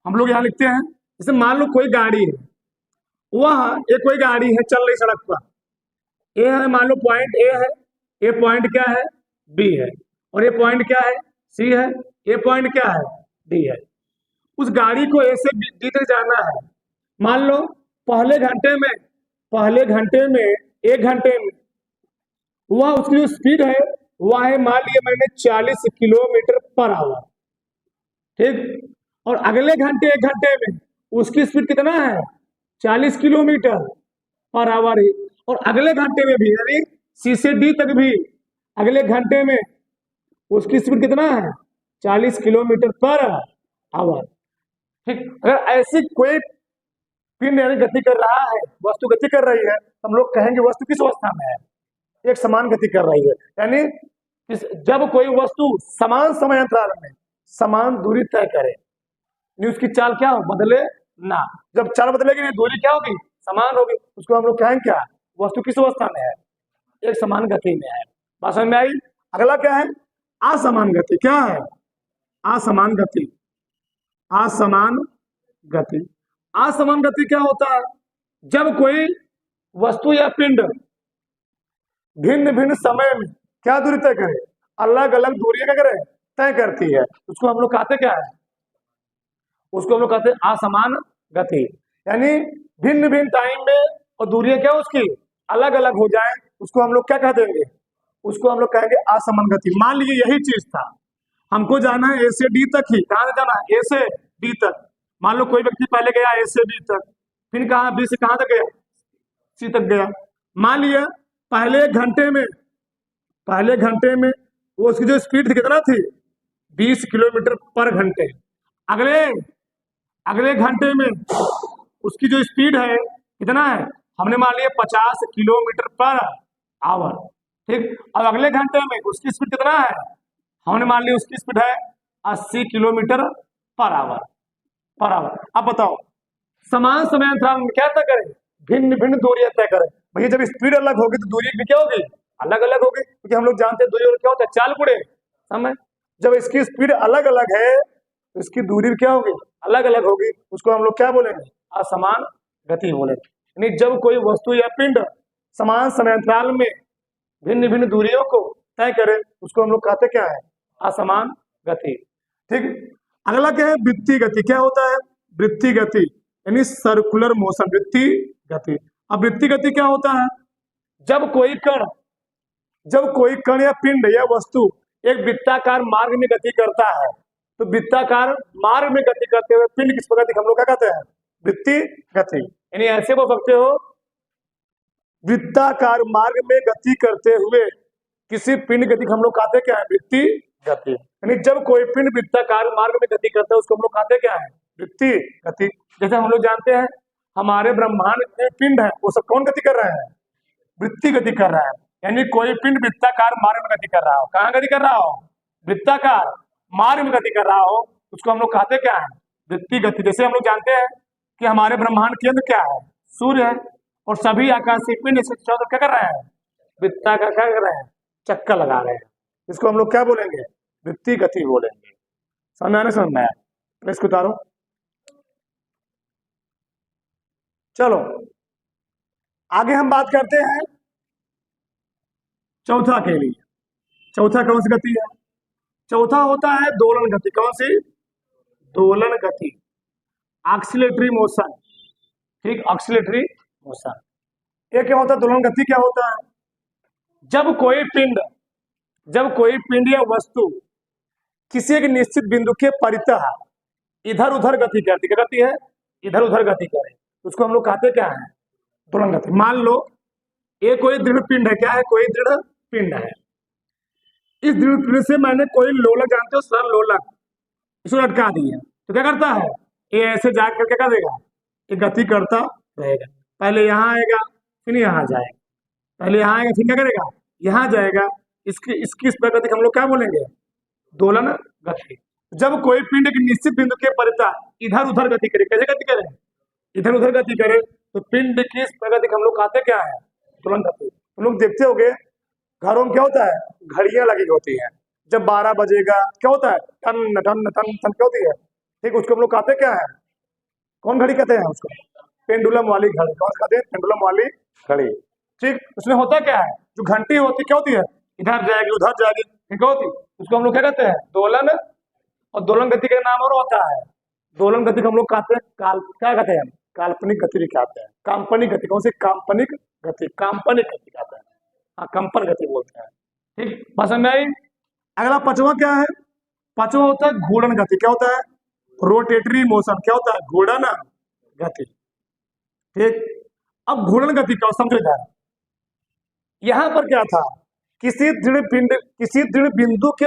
हम लोग यहाँ लिखते हैं, जैसे मान लो कोई गाड़ी है, वह एक कोई गाड़ी है चल रही सड़क पर, ए है, मान लो पॉइंट ए है, ए पॉइंट क्या है, बी है, और ये पॉइंट क्या है, सी है, ये पॉइंट क्या है, डी है। उस गाड़ी को ए से डी तक जाना है। मान लो पहले घंटे में 1 घंटे में वह उसकी जो स्पीड है वह है, मान लिया मैंने 40 किलोमीटर पर आवर। ठीक, और अगले घंटे 1 घंटे में उसकी स्पीड कितना है, 40 किलोमीटर पर आवर ही। और अगले घंटे में भी, यानी सी से डी तक भी अगले घंटे में उसकी स्पीड कितना है, 40 किलोमीटर पर आवर। ठीक, अगर ऐसी कोई पिंड यानी गति कर रहा है, वस्तु गति कर रही है, हम लोग कहेंगे वस्तु किस अवस्था में है, एक समान गति कर रही है। यानी जब कोई वस्तु समान समय अंतराल में समान दूरी तय करे, उसकी चाल क्या हो, बदले ना। जब चाल बदलेगी नहीं, दूरी क्या होगी, समान होगी, उसको हम लोग कहेंगे क्या, वस्तु किस अवस्था में है, एक समान गति में है। बात समझ में आई। अगला क्या है, असमान गति। क्या है, असमान गति। असमान गति। असमान गति क्या होता है, जब कोई वस्तु या पिंड भिन्न भिन्न समय में क्या दूरी तय करे, अलग अलग दूरियां क्या करे, तय करती है, उसको हम लोग कहते क्या है, उसको हम लोग कहते हैं असमान गति। यानी भिन्न भिन्न टाइम में और दूरियां क्या उसकी अलग अलग हो जाए, उसको हम लोग क्या कह देंगे, उसको हम लोग कहेंगे असमान गति। मान लीजिए यही चीज था, हमको जाना है ए से डी तक ही, कहां जाना है, ए से डी तक। मान लो कोई व्यक्ति पहले गया ए से बी तक, फिर कहा बी से कहां तक गया, सी तक गया। मान लिया पहले घंटे में वो उसकी जो स्पीड थी कितना थी, 20 किलोमीटर पर घंटे। अगले घंटे में उसकी जो स्पीड है कितना है, हमने मान लिया 50 किलोमीटर पर आवर। ठीक, और अगले घंटे में उसकी स्पीड कितना है, हमने मान लिया उसकी स्पीड है 80 किलोमीटर पर आवर। अब बताओ समान समय अंतराल में क्या तय करें, भिन्न भिन्न दूरियां तय करें। भैया जब स्पीड अलग होगी तो दूरी भी क्या होगी, अलग अलग होगी, क्योंकि हम लोग जानते हैं दूरी क्या होता है, चाल गुणे समय। जब इसकी स्पीड अलग अलग है तो इसकी दूरी क्या होगी, अलग अलग होगी, उसको हम लोग क्या बोलेंगे, असमान गति बोलेंगे। यानी जब कोई वस्तु या पिंड समान समय अंतराल में भिन्न भिन्न दूरियों को तय करे उसको हम लोग कहते क्या है, असमान गति। ठीक, अगला क्या है, वृत्तीय गति। क्या होता है, वृत्तीय गति यानी सर्कुलर मोशन, वृत्तीय गति। अब वृत्तीय गति क्या होता है, जब कोई कण या पिंड या वस्तु एक वृत्ताकार मार्ग में गति करता है, तो वृत्ताकार मार्ग में गति करते हुए पिंड किस प्रकार हम लोग क्या कहते हैं, वृत्तीय गति। यानी ऐसे बोल सकते हो, वृत्ताकार मार्ग में गति करते हुए किसी पिंड गति हम लोग कहते क्या है, वृत्तीय गति। यानी जब कोई पिंड वृत्ताकार मार्ग में गति करता है उसको हम लोग कहते क्या है, वृत्तीय गति। जैसे हम लोग जानते हैं हमारे ब्रह्मांड में पिंड है, वो सब कौन गति कर रहे हैं, वृत्तीय गति कर रहा है। यानी कोई पिंड वृत्ताकार मार्ग में गति कर रहा हो। कहाँ गति कर रहा हो? वृत्ताकार मार्ग में गति कर रहा हो, उसको हम लोग कहते क्या है? वृत्तीय गति। जैसे हम लोग जानते हैं कि हमारे ब्रह्मांड केंद्र क्या है? सूर्य है, और सभी आकाशीय पिंड इसके चारों तरफ क्या कर रहे हैं? वृत्ताकार क्या कर रहे हैं? चक्कर लगा रहे हैं। इसको हम लोग क्या बोलेंगे? वृत्तीय गति बोलेंगे। समझ में आने समझ में आया? इसको उतारो। चलो आगे हम बात करते हैं चौथा के लिए। चौथा कौन सी गति है? चौथा होता है दोलन गति। कौन सी? दोलन गति, ऑक्सिलेटरी मोशन। ठीक, ऑक्सिलेटरी मोशन। ये क्या होता है? दोलन गति क्या होता है? जब कोई पिंड या वस्तु किसी एक निश्चित बिंदु के परितः इधर उधर गति करती, क्या करती है? इधर उधर गति करे, उसको हम लोग कहते क्या है? दोलन गति। मान लो ये कोई दृढ़ पिंड है। क्या है? कोई दृढ़ पिंड है। इस दृढ़ पिंड से मैंने कोई लोलक, जानते हो सर लोलक, इसको लटका दिया, तो क्या करता है? ये ऐसे जाकर क्या कर देगा? ये गति करता रहेगा। पहले यहाँ आएगा, फिर यहाँ जाएगा, पहले यहाँ आएगा, फिर क्या करेगा? यहाँ जाएगा। इसकी इस प्रकृति हम लोग क्या बोलेंगे? दोलन गति। जब कोई पिंड एक निश्चित बिंदु के परितः इधर उधर गति करे, कैसे गति करे? इधर उधर गति करे, तो पिंड की इस प्रकृति हम लोग कहते क्या है? दोलन गति। तुम लोग देखते होगे घरों में क्या होता है? घड़ियां लगी होती हैं। जब 12 बजेगा क्या होता है? टन टन टन टन क्या होती है? ठीक, उसको हम लोग कहते क्या है? कौन घड़ी कहते हैं उसको? पेंडुलम वाली घड़ी। कौन कहते हैं? पेंडुलम वाली घड़ी। ठीक, उसमें होता क्या है? जो घंटी होती क्या होती है? इधर जाएगी उधर जाएगी, क्या होती? उसको हम लोग क्या कहते हैं? दोलन। और दोलन गति का नाम और होता है दोलन गति को हम लोग कहते हैं क्या कहते हैं? काल्पनिक गति भी कहते हैं। काल्पनिक गति। कौन सी? काल्पनिक गति। काल्पनिक गति कहते हैं, हाँ, कंपन गति बोलते हैं। ठीक, पसंद में आई? अगला पांचवा क्या है? पांचवा होता है घूर्णन गति। क्या होता है? Rotatory motion. क्या होता है? घूर्णन गति। ठीक, अब घूर्णन गति क्या समझो इधर। यहां पर क्या था? किसी दृढ़ बिंदु के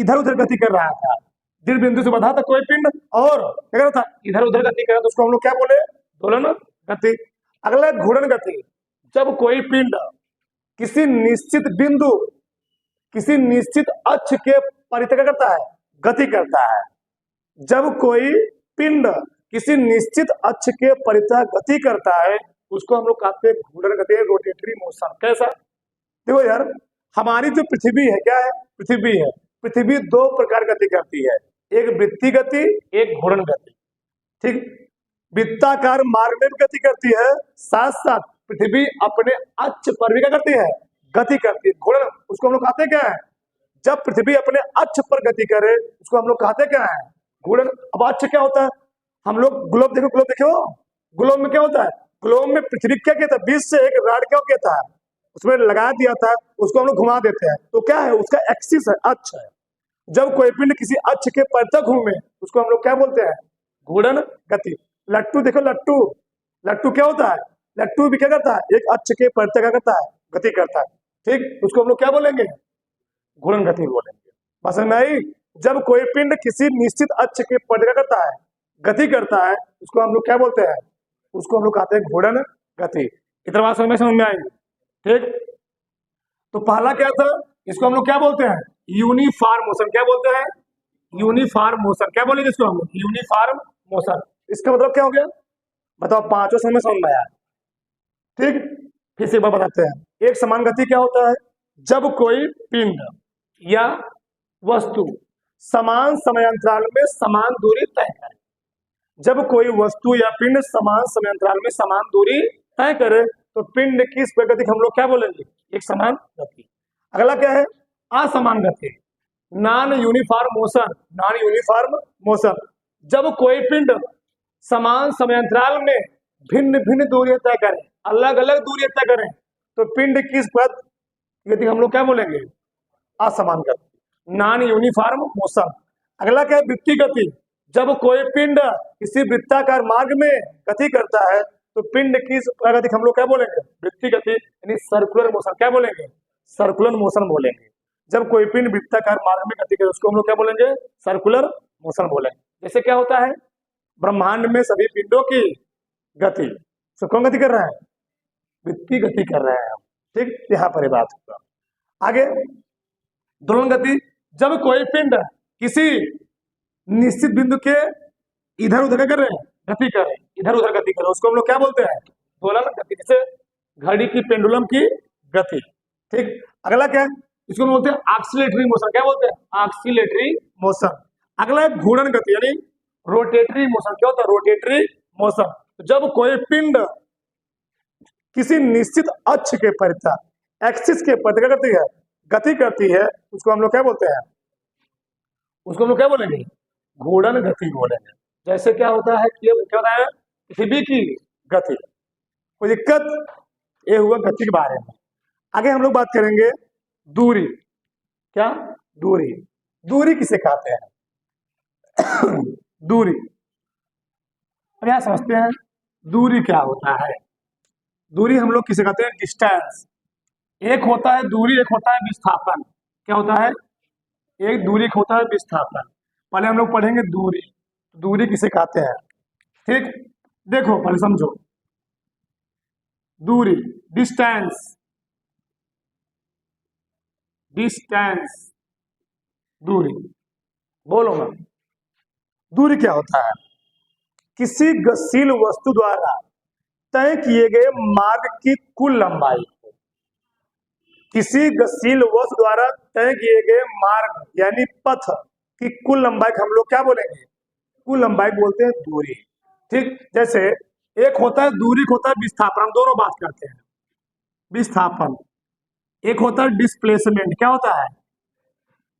इधर उधर गति कर रहा था। दृढ़ बिंदु से बधा था कोई पिंड, और क्या कर रहा था? इधर उधर गति कर रहा था, उसको हम लोग क्या बोले? दोलन गति। अगला घूर्णन गति। जब कोई पिंड किसी निश्चित बिंदु, किसी निश्चित अक्ष के परितः क्या करता है? गति करता है। जब कोई पिंड किसी निश्चित अक्ष के परितः गति करता है, उसको हम लोग कहते हैं घूर्णन गति, रोटेटरी मोशन। कैसा? देखो यार, हमारी जो पृथ्वी है, क्या है? पृथ्वी है। पृथ्वी दो प्रकार गति करती है, एक वृत्तीय गति, एक घूर्णन गति। ठीक, वृत्ताकार मार्ग में भी गति करती है, साथ साथ पृथ्वी अपने अक्ष पर भी क्या करती है? गति करती है। घूर्णन, उसको हम लोग कहते क्या है? जब पृथ्वी अपने अक्ष पर गति करे, उसको हम लोग कहते क्या है? घूर्णन। अब अक्ष क्या होता है? हम लोग ग्लोब देखो, ग्लोब में क्या होता है? ग्लोब में पृथ्वी क्या कहता है? बीच से एक राड क्या कहता है? उसमें लगा दिया था, उसको हम लोग घुमा देते हैं, तो क्या है? उसका एक्सिस है, अक्ष है। जब कोई पिंड किसी अक्ष के परितः घूमे, उसको हम लोग क्या बोलते हैं? घूर्णन गति। लट्टू देखो, लट्टू क्या होता है? लट्टू भी क्या करता है? एक अक्ष के परितः क्या करता है? गति करता है। ठीक, उसको हम लोग क्या बोलेंगे? घूर्णन गति बोलेंगे। समझ में आई? जब कोई पिंड किसी निश्चित अक्ष के परितः क्या करता है? गति करता है, उसको हम लोग क्या बोलते हैं? उसको हम लोग कहते हैं घूर्णन गति। इतना बात समझ में आएगी? ठीक, तो पहला क्या था? इसको हम लोग क्या बोलते हैं? Uniform motion. क्या बोलते हैं? Uniform motion. क्या बोलेंगे इसको हम लोग? Uniform motion. इसका मतलब क्या हो गया? बताओ, पांचों समझ में आया? ठीक, फिर से एक बार बताते हैं। एक समान गति क्या होता है? जब कोई पिंड या वस्तु समान समयांतराल में समान दूरी तय करे। जब कोई वस्तु या पिंड समान समयांतराल में समान दूरी तय करे, तो पिंड की इस प्रकृति हम लोग क्या बोलेंगे? एक समान गति। अगला क्या है? असमान गति, non uniform motion. Non uniform motion, जब कोई पिंड समान समयांतराल में भिन्न भिन्न दूरियां तय करें, अलग अलग दूरियां तय करें, तो पिंड की इस प्रकृति हम लोग क्या बोलेंगे? असमान गति, नॉन यूनिफॉर्म मोशन। अगला क्या है? वृत्तीय गति। जब कोई पिंड किसी वृत्ताकार मार्ग में गति करता है, तो पिंड की प्रगति हम लोग क्या बोलेंगे? वृत्तीय गति, यानी सर्कुलर मोशन। क्या बोलेंगे? सर्कुलर मोशन बोलेंगे। जब कोई पिंड वृत्ताकार मार्ग में गति करे, उसको हम लोग क्या बोलेंगे? सर्कुलर मोशन बोलेंगे। जैसे क्या होता है? ब्रह्मांड में सभी पिंडों की गति, कौन गति कर रहा है? वृत्तीय गति कर रहे हैं। ठीक, यहाँ पर ये बात होगा। आगे दोलन गति, जब कोई पिंड किसी निश्चित बिंदु के इधर उधर क्या कर रहे हैं, गति कर रहे हैं, इधर उधर गति कर रहे हैं, उसको हम लोग क्या बोलते हैं, दोलन गति। जैसे घड़ी की पेंडुलम की गति। ठीक, अगला क्या है, इसको हम बोलते हैं ऑक्सीलेटरी मोशन। क्या बोलते हैं, ऑक्सीलेटरी मोशन। अगला है घूर्णन गति यानी रोटेटरी मोशन। क्या होता है, रोटेटरी मोशन। जब कोई पिंड किसी निश्चित अक्ष के परितः, एक्सिस के परितः क्या करती है, गति करती है, उसको हम लोग क्या बोलते हैं, उसको हम लोग क्या बोलेंगे, घूर्णन गति बोलेंगे। जैसे क्या होता है, क्या होता है, पृथ्वी की गति। कोई दिक्कत, ये हुआ गति के बारे में। आगे हम लोग बात करेंगे दूरी। क्या, दूरी। दूरी किसे कहते हैं दूरी, अब यहां समझते हैं दूरी क्या होता है। दूरी हम लोग किसे कहते हैं, डिस्टेंस। एक होता है दूरी, एक होता है विस्थापन। क्या होता है, एक दूरी एक होता है विस्थापन। पहले हम लोग पढ़ेंगे दूरी, दूरी किसे कहते हैं। ठीक, देखो पहले समझो, दूरी, डिस्टेंस, डिस्टेंस, दूरी। बोलो ना, दूरी क्या होता है, किसी गतिशील वस्तु द्वारा तय किए गए मार्ग की कुल लंबाई को, किसी गतिशील वस्तु द्वारा तय किए गए मार्ग यानी पथ की कुल लंबाई को हम लोग क्या बोलेंगे, कुल लंबाई बोलते हैं दूरी। ठीक, जैसे एक होता है दूरी, एक होता है विस्थापन। हम दोनों बात करते हैं, विस्थापन। एक होता है डिस्प्लेसमेंट। क्या होता है,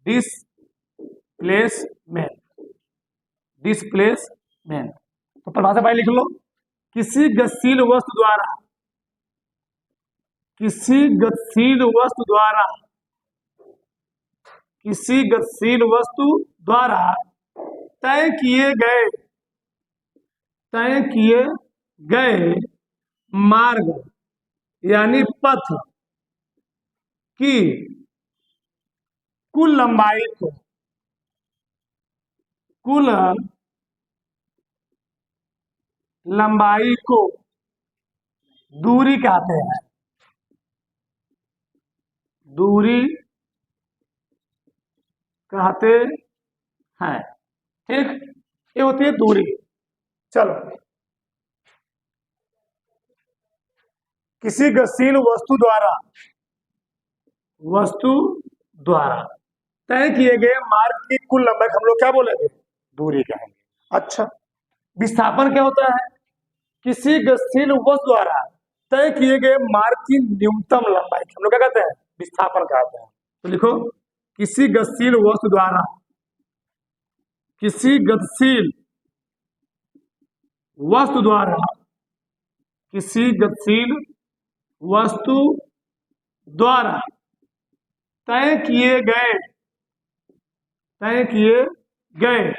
डिस्प्लेसमेंट, डिस्प्लेसमेंट। तो परिभाषा भाई लिख लो, किसी गतिशील वस्तु द्वारा, किसी गतिशील वस्तु द्वारा, किसी गतिशील वस्तु द्वारा तय किए गए, तय किए गए मार्ग यानी पथ की कुल लंबाई को, कुल लंबाई को दूरी कहते हैं, दूरी कहते हैं। ठीक, ये होती है दूरी। चलो, किसी गतिशील वस्तु द्वारा, वस्तु द्वारा तय किए गए मार्ग की कुल लंबाई हम लोग क्या बोलेंगे, दूरी कहेंगे। अच्छा, विस्थापन क्या होता है, किसी गतिशील वस्तु द्वारा तय किए गए मार्ग की न्यूनतम लंबाई हम लोग क्या कहते हैं, विस्थापन कहते हैं। तो लिखो, किसी गतिशील वस्तु द्वारा, किसी गतिशील वस्तु द्वारा, किसी गतिशील वस्तु द्वारा तय किए गए, तय किए गए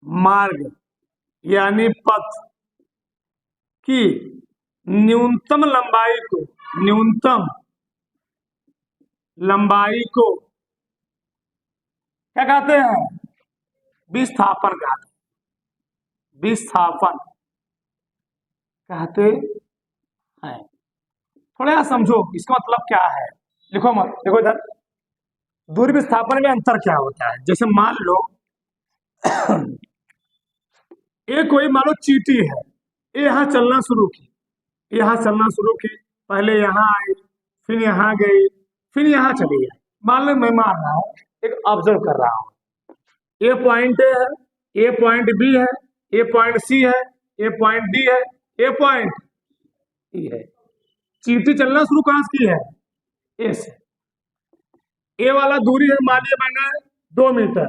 मार्ग यानी पथ की न्यूनतम लंबाई को, न्यूनतम लंबाई को क्या कहते हैं, विस्थापन कहते हैं, विस्थापन कहते हैं। थोड़ा समझो इसका मतलब क्या है, लिखो मत, देखो इधर, दूरी विस्थापन में अंतर क्या होता है। जैसे मान लो ये कोई मान लो चींटी है, ये यहाँ चलना शुरू की, यहाँ चलना शुरू की, पहले यहाँ आई, फिर यहाँ गई, फिर यहाँ चली गई। मान लो मैं मार रहा हूँ, एक ऑब्जर्व कर रहा हूँ, ए पॉइंट ए है, ए पॉइंट बी है, ए पॉइंट सी है, ए पॉइंट डी है, ए पॉइंट ई है। चींटी चलना शुरू कहाँ से की है, ए से। ए वाला दूरी है मान लिया मैंने 2 मीटर,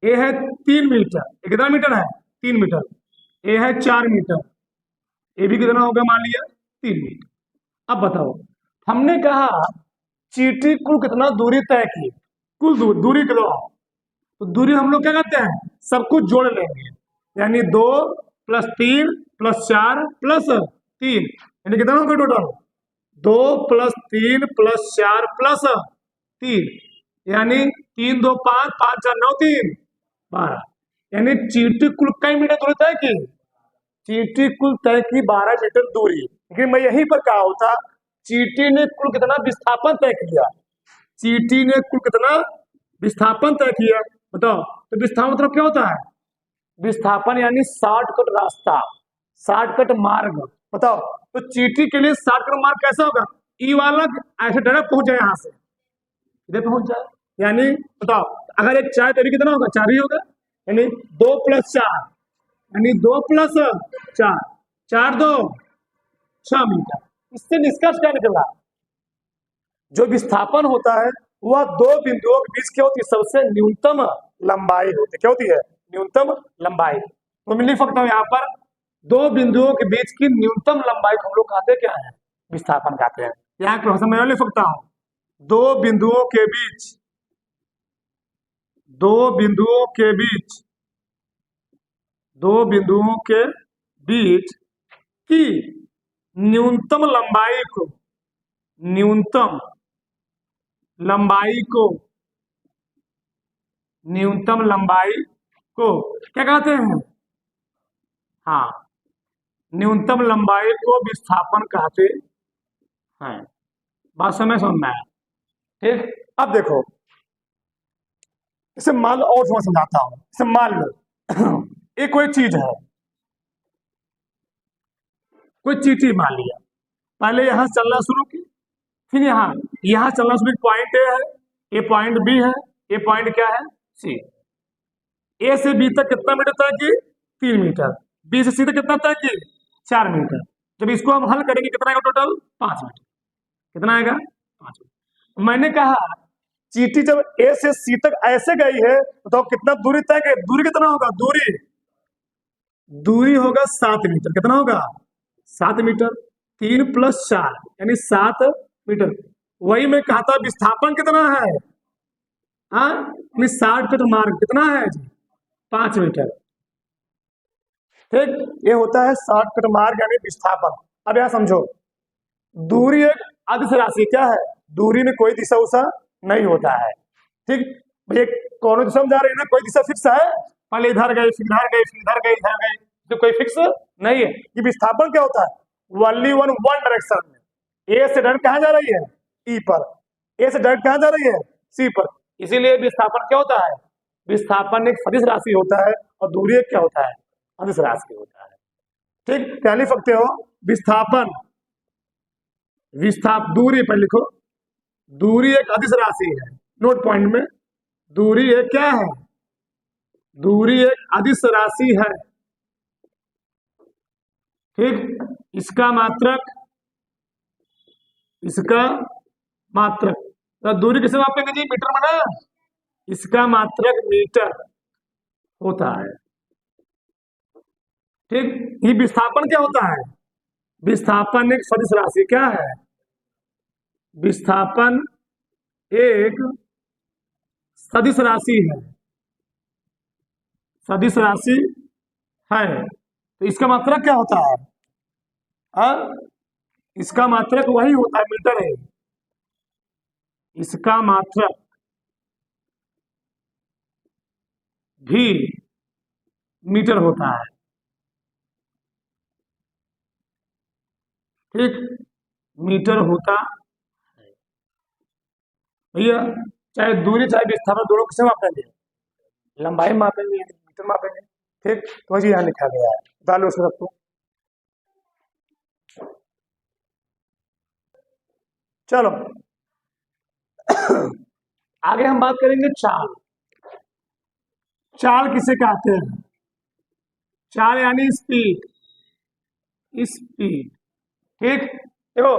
ए है 3 मीटर, ये कितना मीटर है, 3 मीटर। ए है 4 मीटर, ए भी कितना होगा मान लिया 3 मीटर। अब बताओ, हमने कहा चींटी कुल कितना दूरी तय की, कुल दूरी कितना, तो दूरी हम लोग क्या कहते हैं, सब कुछ जोड़ लेंगे, यानी 2 + 3 + 4 + 3, यानी कितना होगा टोटल, 2 + 3 + 4 + 3, यानी 3 2 5 5 4 9 3 12, यानी चींटी कुल कई मीटर दूरी तय की, चींटी कुल तय की 12 मीटर दूरी। लेकिन मैं यहीं पर कहा होता चींटी ने कुल कितना विस्थापन तय किया? चींटी ने कुल कितना विस्थापन तय किया बताओ। तो विस्थापन मतलब क्या होता है? विस्थापन यानी शॉर्टकट रास्ता, शॉर्टकट मार्ग। बताओ तो चींटी के लिए शॉर्टकट मार्ग कैसा होगा? ई वाला ऐसे डायरेक्ट पहुंच जाए, यहां से इधर पहुंच जाए। यानी बताओ अगर एक चाय तो कितना होगा? 4 ही होगा। यानी 2+4 यानी 2+4 4 2 6 मीटर। इससे निष्कर्ष क्या निकला? जो विस्थापन होता है वह दो बिंदुओं के बीच क्या होती है? सबसे न्यूनतम लंबाई होती है। क्या होती है? न्यूनतम लंबाई। तो मैं लिख सकता हूं यहाँ पर दो बिंदुओं के बीच की न्यूनतम लंबाई को हम लोग कहते क्या है? विस्थापन कहते हैं। यहाँ प्रोफेसर मैं लिख सकता हूं दो बिंदुओं के बीच, दो बिंदुओं के बीच, दो बिंदुओं के बीच की न्यूनतम लंबाई को, न्यूनतम लंबाई को, न्यूनतम लंबाई को क्या कहते हैं? हाँ, न्यूनतम लंबाई को विस्थापन कहते हैं। बात समझ में आया? ठीक। अब देखो इसे मान लो, और थोड़ा समझाता हूं। इसे मान लो ये कोई चीज है, कोई चीटी मान लिया। पहले यहां चलना शुरू की, फिर यहां चलना शुरू। पॉइंट ए है, ये पॉइंट बी है, ये पॉइंट क्या है? सी। ए से बी तक कितना मीटर तय की? 3 मीटर। बी से सी तक कितना तय की? 4 मीटर। जब इसको हम हल करेंगे कितना आएगा टोटल? 5 मीटर। कितना आएगा? 5 मीटर। मैंने कहा चींटी जब ए से सी तक ऐसे गई है तो कितना दूरी तय की? दूरी कितना होगा? दूरी होगा 7 मीटर। कितना होगा? 7 मीटर। 3+4 यानी 7 मीटर। वही मैं कहा था विस्थापन कितना है? हाँ, 60 मार्ग कितना है जी? 5 मीटर। ठीक, ये होता है 60 मार्ग यानी विस्थापन। अब यहां समझो दूरी एक अदिश राशि। क्या है? दूरी में कोई दिशा उषा नहीं होता है। ठीक, भैया कौन दिशा में जा रही है ना, कोई दिशा फिक्स है? पहले इधर गई, फिर इधर गई, फिर इधर गई, इधर गई, तो कोई फिक्स नहीं है। ये विस्थापन क्या होता है? ओनली वन डायरेक्शन में। ए से डायरेक्ट कहां जा रही है? ई पर। ए से डायरेक्ट कहां जा रही है? सी पर। इसीलिए विस्थापन क्या होता है? विस्थापन एक सदिश राशि होता है और दूरी एक क्या होता है? अदिश राशि होता है। ठीक, क्या लिख सकते हो? विस्थापन, दूरी पर लिखो, दूरी एक अदिश राशि है। नोट पॉइंट में, दूरी एक क्या है? दूरी एक अदिश राशि है। ठीक, इसका मात्रक, इसका मात्रक। तो दूरी किसे मापेंगे जी? मीटर में ना। इसका मात्रक मीटर होता है। ठीक, ये विस्थापन क्या होता है? विस्थापन एक सदिश राशि क्या है? विस्थापन एक सदिश राशि है, सदिश राशि है। तो इसका मात्रक क्या होता है? इसका मात्रक वही होता है, मीटर है। इसका मात्रक भी मीटर होता है। ठीक, मीटर होता है। भैया चाहे दूरी चाहे विस्थापन दोनों किसे मापेंगे? लंबाई मापेंगे, मीटर मापेंगे। ठीक, तो जी यहाँ लिखा गया है, डालो उसको रखो। चलो आगे हम बात करेंगे चाल। चाल किसे कहते हैं? चाल यानी स्पीड, स्पीड। ठीक, देखो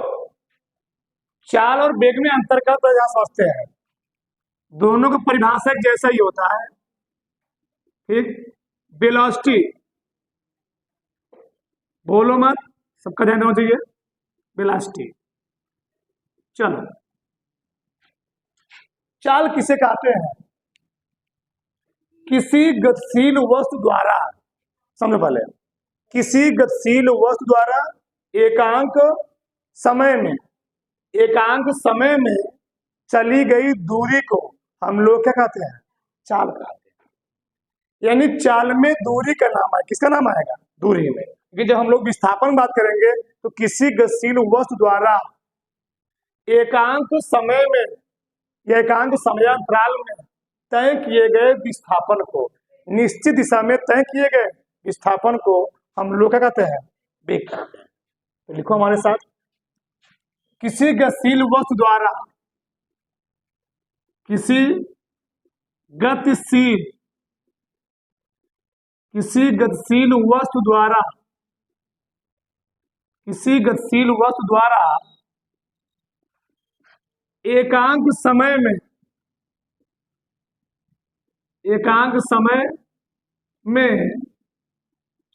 चाल और वेग में अंतर का प्रयास समझते हैं। दोनों का परिभाषा एक जैसा ही होता है। ठीक, वेलोसिटी, बोलो मत, सबका ध्यान होना चाहिए। वेलोसिटी। चलो चाल किसे कहते हैं? किसी गतिशील वस्तु द्वारा, समझो पहले, किसी गतिशील वस्तु द्वारा एकांक समय में, एकांक समय में चली गई दूरी को हम लोग क्या कहते हैं? चाल कहते हैं। यानी चाल में दूरी का नाम है। किसका नाम आएगा? दूरी में। क्योंकि जब हम लोग विस्थापन बात करेंगे तो किसी गतिशील वस्तु द्वारा एकांक समय में या एकांक समयांतराल में तय किए गए विस्थापन को, निश्चित दिशा में तय किए गए विस्थापन को हम लोग क्या कहते हैं? वेग कहते हैं। तो लिखो हमारे साथ, किसी गतिशील वस्तु द्वारा, किसी गतिशील किसी गतिशील वस्तु द्वारा किसी गतिशील वस्तु द्वारा एकांक समय में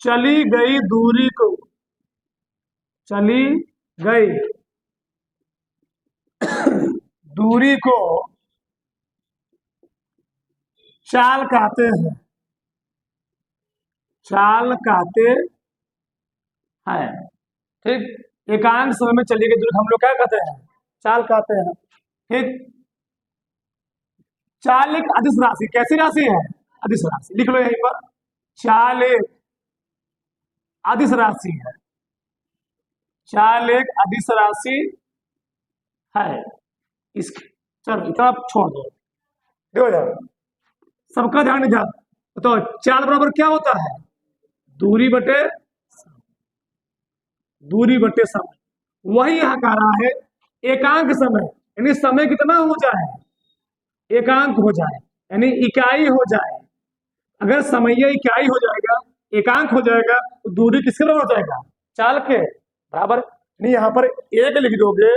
चली गई दूरी को चाल कहते हैं। ठीक, एकांक समय में चली गई दूरी को हम लोग क्या कहते हैं? चाल कहते हैं। ठीक, चाल एक अदिश राशि, कैसी राशि है? अदिश राशि। लिख लो यहीं पर, चाल एक अदिश राशि है। चाल एक अदिश राशि है। इसके चलो इतना छोड़ दो, देखो जाओ, सबका ध्यान इधर। तो चाल बराबर क्या होता है? दूरी बटे समय। वही यहां कह रहा है, एकांक समय यानी समय कितना हो जाए? एकांक हो जाए, यानी इकाई हो जाए। अगर समय इकाई हो जाएगा, एकांक हो जाएगा, तो दूरी किसके बराबर हो जाएगा? चाल के बराबर। नहीं, यहाँ पर एक लिख दोगे,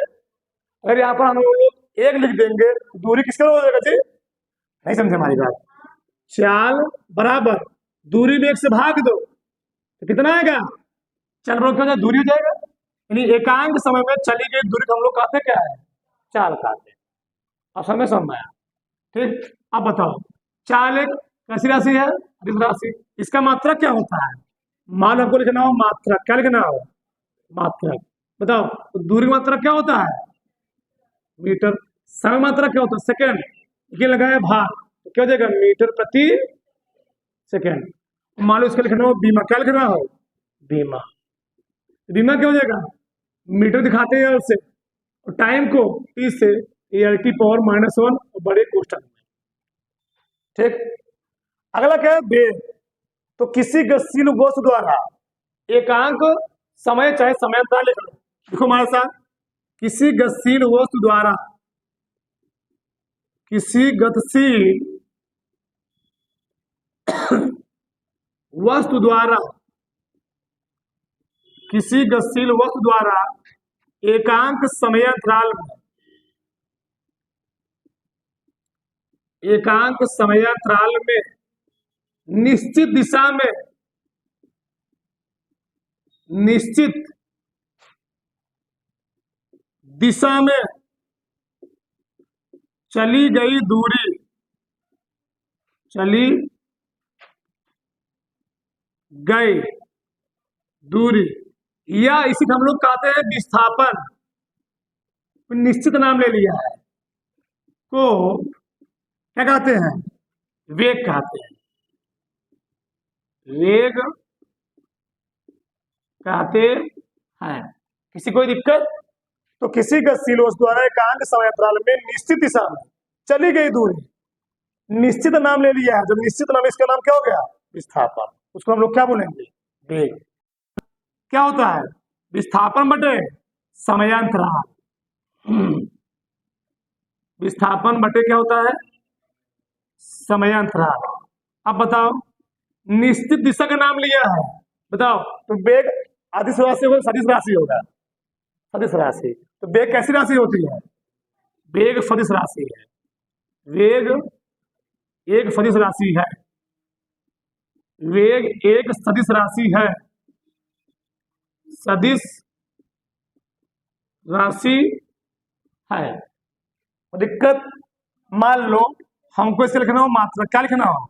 अगर यहाँ पर हम लोग एक लिख देंगे तो दूरी किसके बराबर हो जाएगा जी? नहीं समझे हमारी बात? चाल बराबर दूरी में एक से भाग दो तो कितना आएगा? चाल बराबर क्या हो जाएगा? दूरी हो जाएगा। यानी एकांक समय में चली गई दूरी को हम लोग कहते क्या है? चाल कहते हैं। अब समय समझ में आया? ठीक, अब बताओ, चाल एक कैसी राशि है? अदिश राशि। इसका मात्रक क्या होता है? मान हमको लिखना हो मात्रक, क्या लिखना हो? मात्रक। बताओ, तो दूरी का मात्रक क्या होता है? मीटर। समय मात्रक क्या होता है? सेकेंड। ये लगाया भार, तो क्या हो जाएगा? मीटर प्रति सेकेंड। मान लो इसका लिखना हो बीमा, क्या लिखना हो? बीमा। बीमा क्या हो जाएगा? मीटर दिखाते हैं से, और टाइम को टी से (10⁻⁻1) और बड़े कोष्ठक में। ठीक, अगला क्या है? वेग। तो किसी गतिशील वस्तु द्वारा एकांक समय चाहे समयांतराल लिख लो, देखो हमारे साथ, किसी गतिशील वस्तु द्वारा किसी गतिशील वस्तु द्वारा एकांक समयांतराल में निश्चित दिशा में चली गई दूरी या इसी को हम लोग कहते हैं विस्थापन, निश्चित नाम ले लिया है, को क्या कहते हैं? वेग कहते हैं। वेग कहते हैं। किसी कोई दिक्कत? तो किसी गतिशील वस्तु द्वारा एकांक समयांतराल में निश्चित दिशा में चली गई दूरी, निश्चित नाम ले लिया है। जब निश्चित नाम, इसका नाम क्या हो गया? विस्थापन। उसको हम लोग क्या बोलेंगे? वेग। क्या होता है? विस्थापन बटे समयांतराल। विस्थापन बटे क्या होता है? समयांतराल। अब बताओ, निश्चित दिशा का नाम लिया है, बताओ, तो वेग अदिश राशि होगा, सदिश राशि होगा? सदिश राशि। तो वेग कैसी राशि होती है? वेग सदिश राशि है। वेग एक सदिश राशि है। वेग एक सदिश राशि है। सदिश राशि है। दिक्कत? मान लो हमको इसे लिखना हो मात्रक, क्या लिखना हो?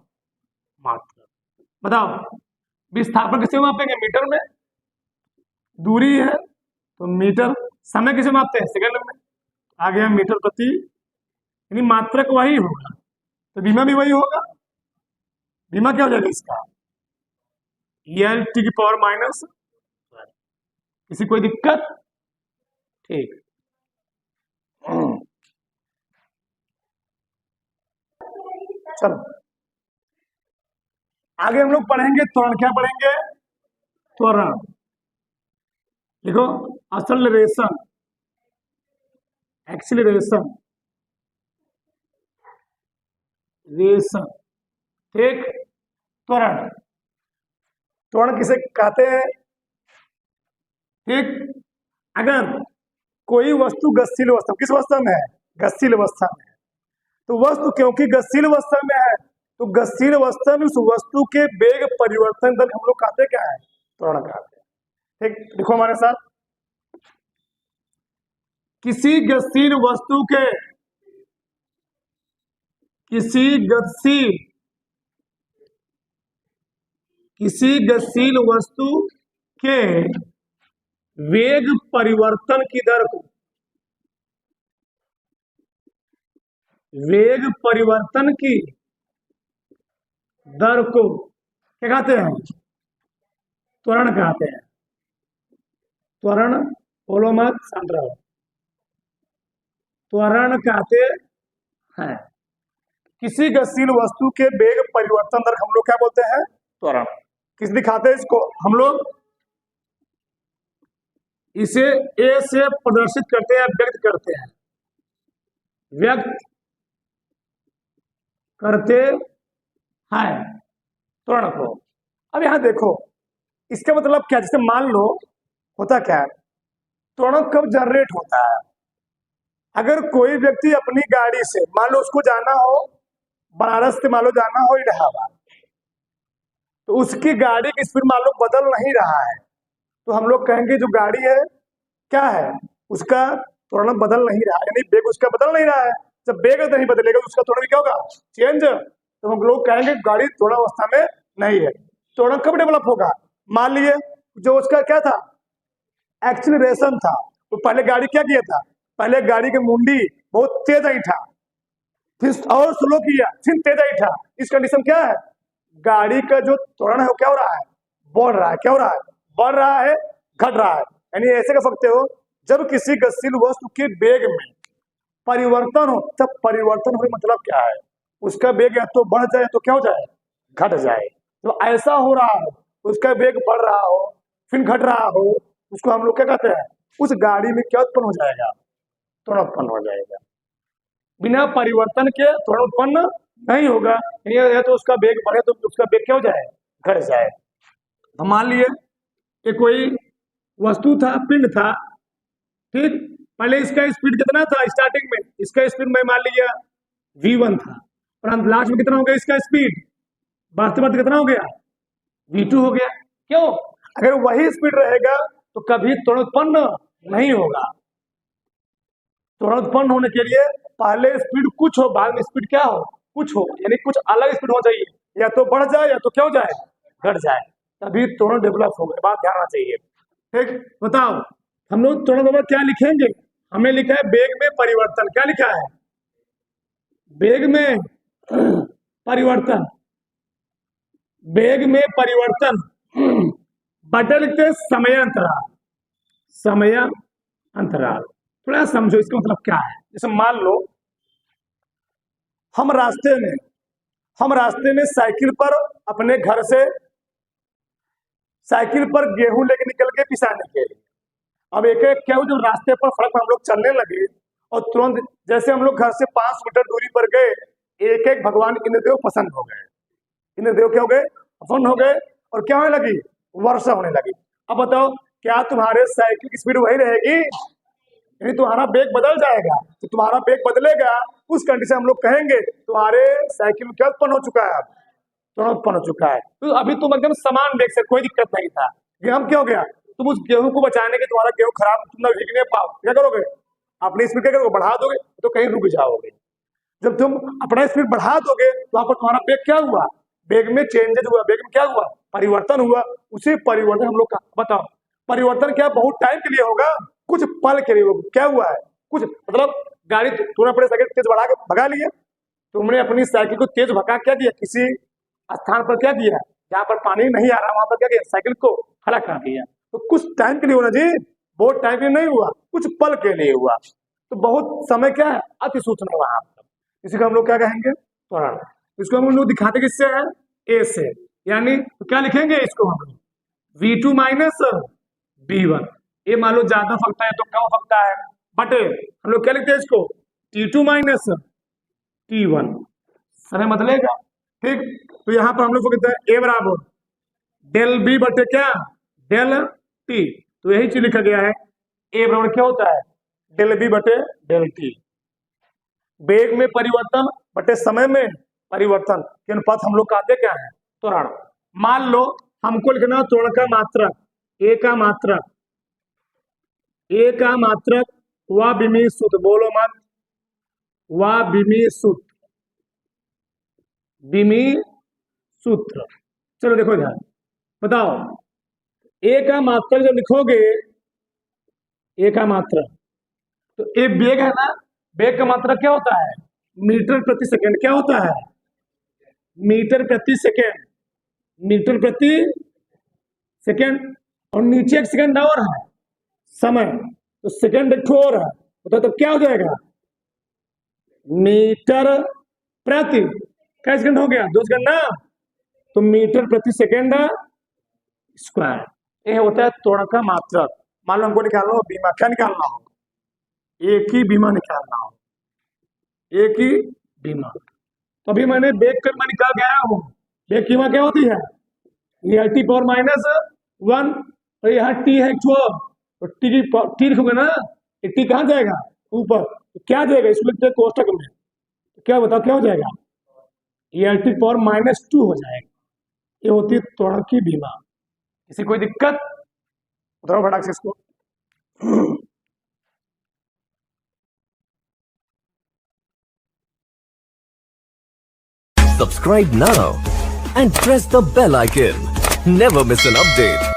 मात्रक। बताओ, विस्थापन किसे मापेंगे? मीटर में। दूरी है तो मीटर। समय किसे मापते हैं? सेकंड में। आ गया मीटर प्रति, यानी मात्रक वही होगा, तो बीमा भी वही होगा। बीमा क्या हो जाएगा इसका? (10⁻⁻). किसी कोई दिक्कत? ठीक, चलो आगे हम लोग पढ़ेंगे त्वरण। क्या पढ़ेंगे? त्वरण। देखो, असलरेशन, एक्सीलरेशन, रेशन, ठीक। त्वरण, त्वरण किसे कहते हैं? ठीक। अगर कोई वस्तु गतिशील अवस्था, किस अवस्था में है? गतिशील अवस्था में है। तो वस्तु क्योंकि गतिशील अवस्था में है, तो गतिशील अवस्था में उस वस्तु के वेग परिवर्तन दर हम लोग कहते क्या है? त्वरण कहते हैं। ठीक, देखो हमारे साथ, किसी गतिशील वस्तु के, किसी गतिशील, किसी गतिशील वस्तु के वेग परिवर्तन की दर को, वेग परिवर्तन की दर को क्या कहते हैं? त्वरण कहते हैं। त्वरण, बोलो मत, शांत रहो। त्वरण कहते हैं किसी गतिशील वस्तु के वेग परिवर्तन दर हम लोग क्या बोलते हैं? त्वरण। किस दिखाते हैं इसको हम लोग? इसे ए से प्रदर्शित करते हैं, व्यक्त करते हैं, व्यक्त करते हैं त्वरण को। अब यहां देखो, इसका मतलब क्या? जैसे मान लो, होता क्या है, त्वरण कब जनरेट होता है? अगर कोई व्यक्ति अपनी गाड़ी से, मान लो उसको जाना हो बनारस से, मान लो जाना हो इलाहाबाद, तो उसकी गाड़ी की स्पीड मान लो बदल नहीं रहा है, तो हम लोग कहेंगे जो गाड़ी है क्या है, उसका त्वरण बदल नहीं रहा है, यानी वेग उसका बदल नहीं रहा है। जब वेग नहीं बदलेगा तो उसका त्वरण क्या होगा? चेंज। तो हम लोग कहेंगे गाड़ी त्वरण अवस्था में नहीं है। त्वरण कब डेवलप होगा? मान लिए जो उसका क्या था, एक्सीलरेशन था, तो पहले गाड़ी क्या किया था? पहले गाड़ी की मुंडी बहुत तेज आई था, फिर और स्लो किया, फिर तेज आई था। इस कंडीशन क्या है? गाड़ी का जो त्वरण है वो क्या हो रहा है? बढ़ रहा है। क्या हो रहा है? बढ़ रहा है, घट रहा है। यानी ऐसे कह सकते हो, जब किसी गतिशील वस्तु के वेग में परिवर्तन हो, तब परिवर्तन हो मतलब क्या है? उसका वेग या तो बढ़ जाए तो क्या हो जाए? घट जाए। तो ऐसा हो रहा है, उसका वेग बढ़ रहा हो फिर घट रहा हो, उसको हम लोग क्या कहते हैं? उस गाड़ी में क्या उत्पन्न हो जाएगा? त्वरण उत्पन्न हो जाएगा। बिना परिवर्तन के त्वरण उत्पन्न नहीं होगा। या तो उसका वेग बढ़े तो उसका वेग क्या हो जाए? घट जाए। तो मान लिए कि कोई वस्तु था, पिंड था, ठीक। पहले इसका स्पीड कितना था स्टार्टिंग में? इसका स्पीड मैं मान लिया v1 था, परंतु लास्ट में कितना हो गया इसका स्पीड? बढ़ते बढ़ते कितना हो गया? v2 हो गया। क्यों? अगर वही स्पीड रहेगा तो कभी त्वरण उत्पन्न नहीं होगा। त्वरण उत्पन्न होने के लिए पहले स्पीड कुछ हो, बाद में स्पीड क्या हो? कुछ हो, यानी कुछ अलग स्पीड हो चाहिए, या तो बढ़ जाए या तो क्या हो जाए? घट जाए, तभी त्वरण डेवलप होगा। बात ध्यान रखना चाहिए। ठीक, बताओ हम लोग त्वरण बाबा क्या लिखेंगे? हमें लिखा है वेग में परिवर्तन। क्या लिखा है? वेग में परिवर्तन। वेग में परिवर्तन बदलते समय अंतराल, समय अंतराल। थोड़ा समझो इसका मतलब क्या है। जैसे मान लो हम रास्ते में साइकिल पर, अपने घर से साइकिल पर गेहूं लेके निकल के पिसाने के लिए। अब एक एक क्या हो, जब रास्ते पर सड़क पर हम लोग चलने लगे और तुरंत जैसे हम लोग घर से 5 मीटर दूरी पर गए, एक एक भगवान इंद्रदेव पसंद हो गए। इंद्रदेव क्या हो गए? पसंद हो गए। और क्या होने लगी? वर्षा होने लगी। अब बताओ, क्या तुम्हारे साइकिल की स्पीड वही रहेगी? यानी तुम्हारा वेग बदल जाएगा। तो तुम्हारा वेग बदलेगा, उस कंडीशन हम लोग कहेंगे तुम्हारे साइकिल में क्या उत्पन्न हो चुका है? त्वरण उत्पन्न हो चुका है। तो अभी तुम एकदम समान वेग से, कोई दिक्कत नहीं था। गेहूं क्या हो गया? तुम उस गेहूं को बचाने के, तुम्हारा गेहूं खराब, तुम ना भीगने पाओ, क्या करोगे? अपनी स्पीड क्या करोगे? बढ़ा दोगे, तो कहीं रुक जाओगे। जब तुम अपना स्पीड बढ़ा दोगे तो वहां पर तुम्हारा वेग क्या हुआ? वेग में चेंजेस हुआ, वेग में क्या हुआ? परिवर्तन हुआ। उसी परिवर्तन हम लोग का, बताओ परिवर्तन क्या बहुत टाइम के लिए होगा? कुछ पल के लिए होगा। क्या हुआ है? कुछ मतलब गाड़ी तुमने अपने साइकिल तेज बढ़ा के भगा लिए, तुमने अपनी साइकिल को तेज भगा क्या किया? किसी स्थान पर क्या किया? जहां पर पानी नहीं आ रहा वहां पर क्या किया? साइकिल को खड़ा कर दिया। तो कुछ टाइम के लिए होना जी, बहुत टाइम के लिए नहीं हुआ, कुछ पल के लिए हुआ। तो बहुत समय क्या है? अति सूक्ष्म वहां पर, इसी को हम लोग क्या कहेंगे? त्वरण। इसको हम लोग दिखाते किससे है, ए से, यानी तो क्या लिखेंगे इसको हम लोग V2 माइनस V1। ये मान लो ज्यादा फकता है तो कम फकता है, बट हम लोग क्या लिखते हैं इसको T2 माइनस T1। समय मतलेगा, ठीक। तो यहाँ पर हम लोग को कहते हैं ए बराबर डेल बी बटे क्या डेल टी, तो यही चीज लिखा गया है ए बराबर क्या होता है डेल बी बटे डेल टी। वेग में परिवर्तन बटे समय में परिवर्तन के अनुपात हम लोग कहते क्या है त्वरण। मान लो हमको लिखना त्वरण का मात्रक, ए का मात्रक, ए का मात्रक व विमीय सूत्र, बोलो मत, व विमीय सूत्र, विमीय सूत्र। चलो देखो ध्यान, बताओ ए का मात्रक जब लिखोगे, ए का मात्रक, तो ए वेग है ना, वेग का मात्रक क्या होता है मीटर प्रति सेकंड, क्या होता है मीटर प्रति सेकंड, मीटर प्रति सेकंड, और नीचे एक सेकंड और है समय, तो सेकंड एक और है, तो क्या हो जाएगा मीटर प्रति, क्या सेकंड हो गया 2 सेकंड ना, तो मीटर प्रति सेकंड स्क्वायर। ये होता है त्वरण का मात्रक। मान लो हमको निकालना हो बीमा, क्या निकालना हो एक ही बीमा निकालना हो, एक ही बीमा। तो अभी मैंने वेग का बीमा निकाल के आया हूँ। वेग की बीमा क्या होती है ये टी पावर माइनस 1, और यहाँ टी है 12, तो टी लिखोगे ना, टी कहाँ जाएगा ऊपर, तो क्या जाएगा इसमें लिखते कोष्टक में, तो क्या बताओ क्या हो जाएगा ये टी पावर -2 हो जाएगा। ये होती है त्वरण की बीमा। किसी कोई दिक्कत उठाओ फटाक से इसको। Subscribe now and press the bell icon. Never miss an update.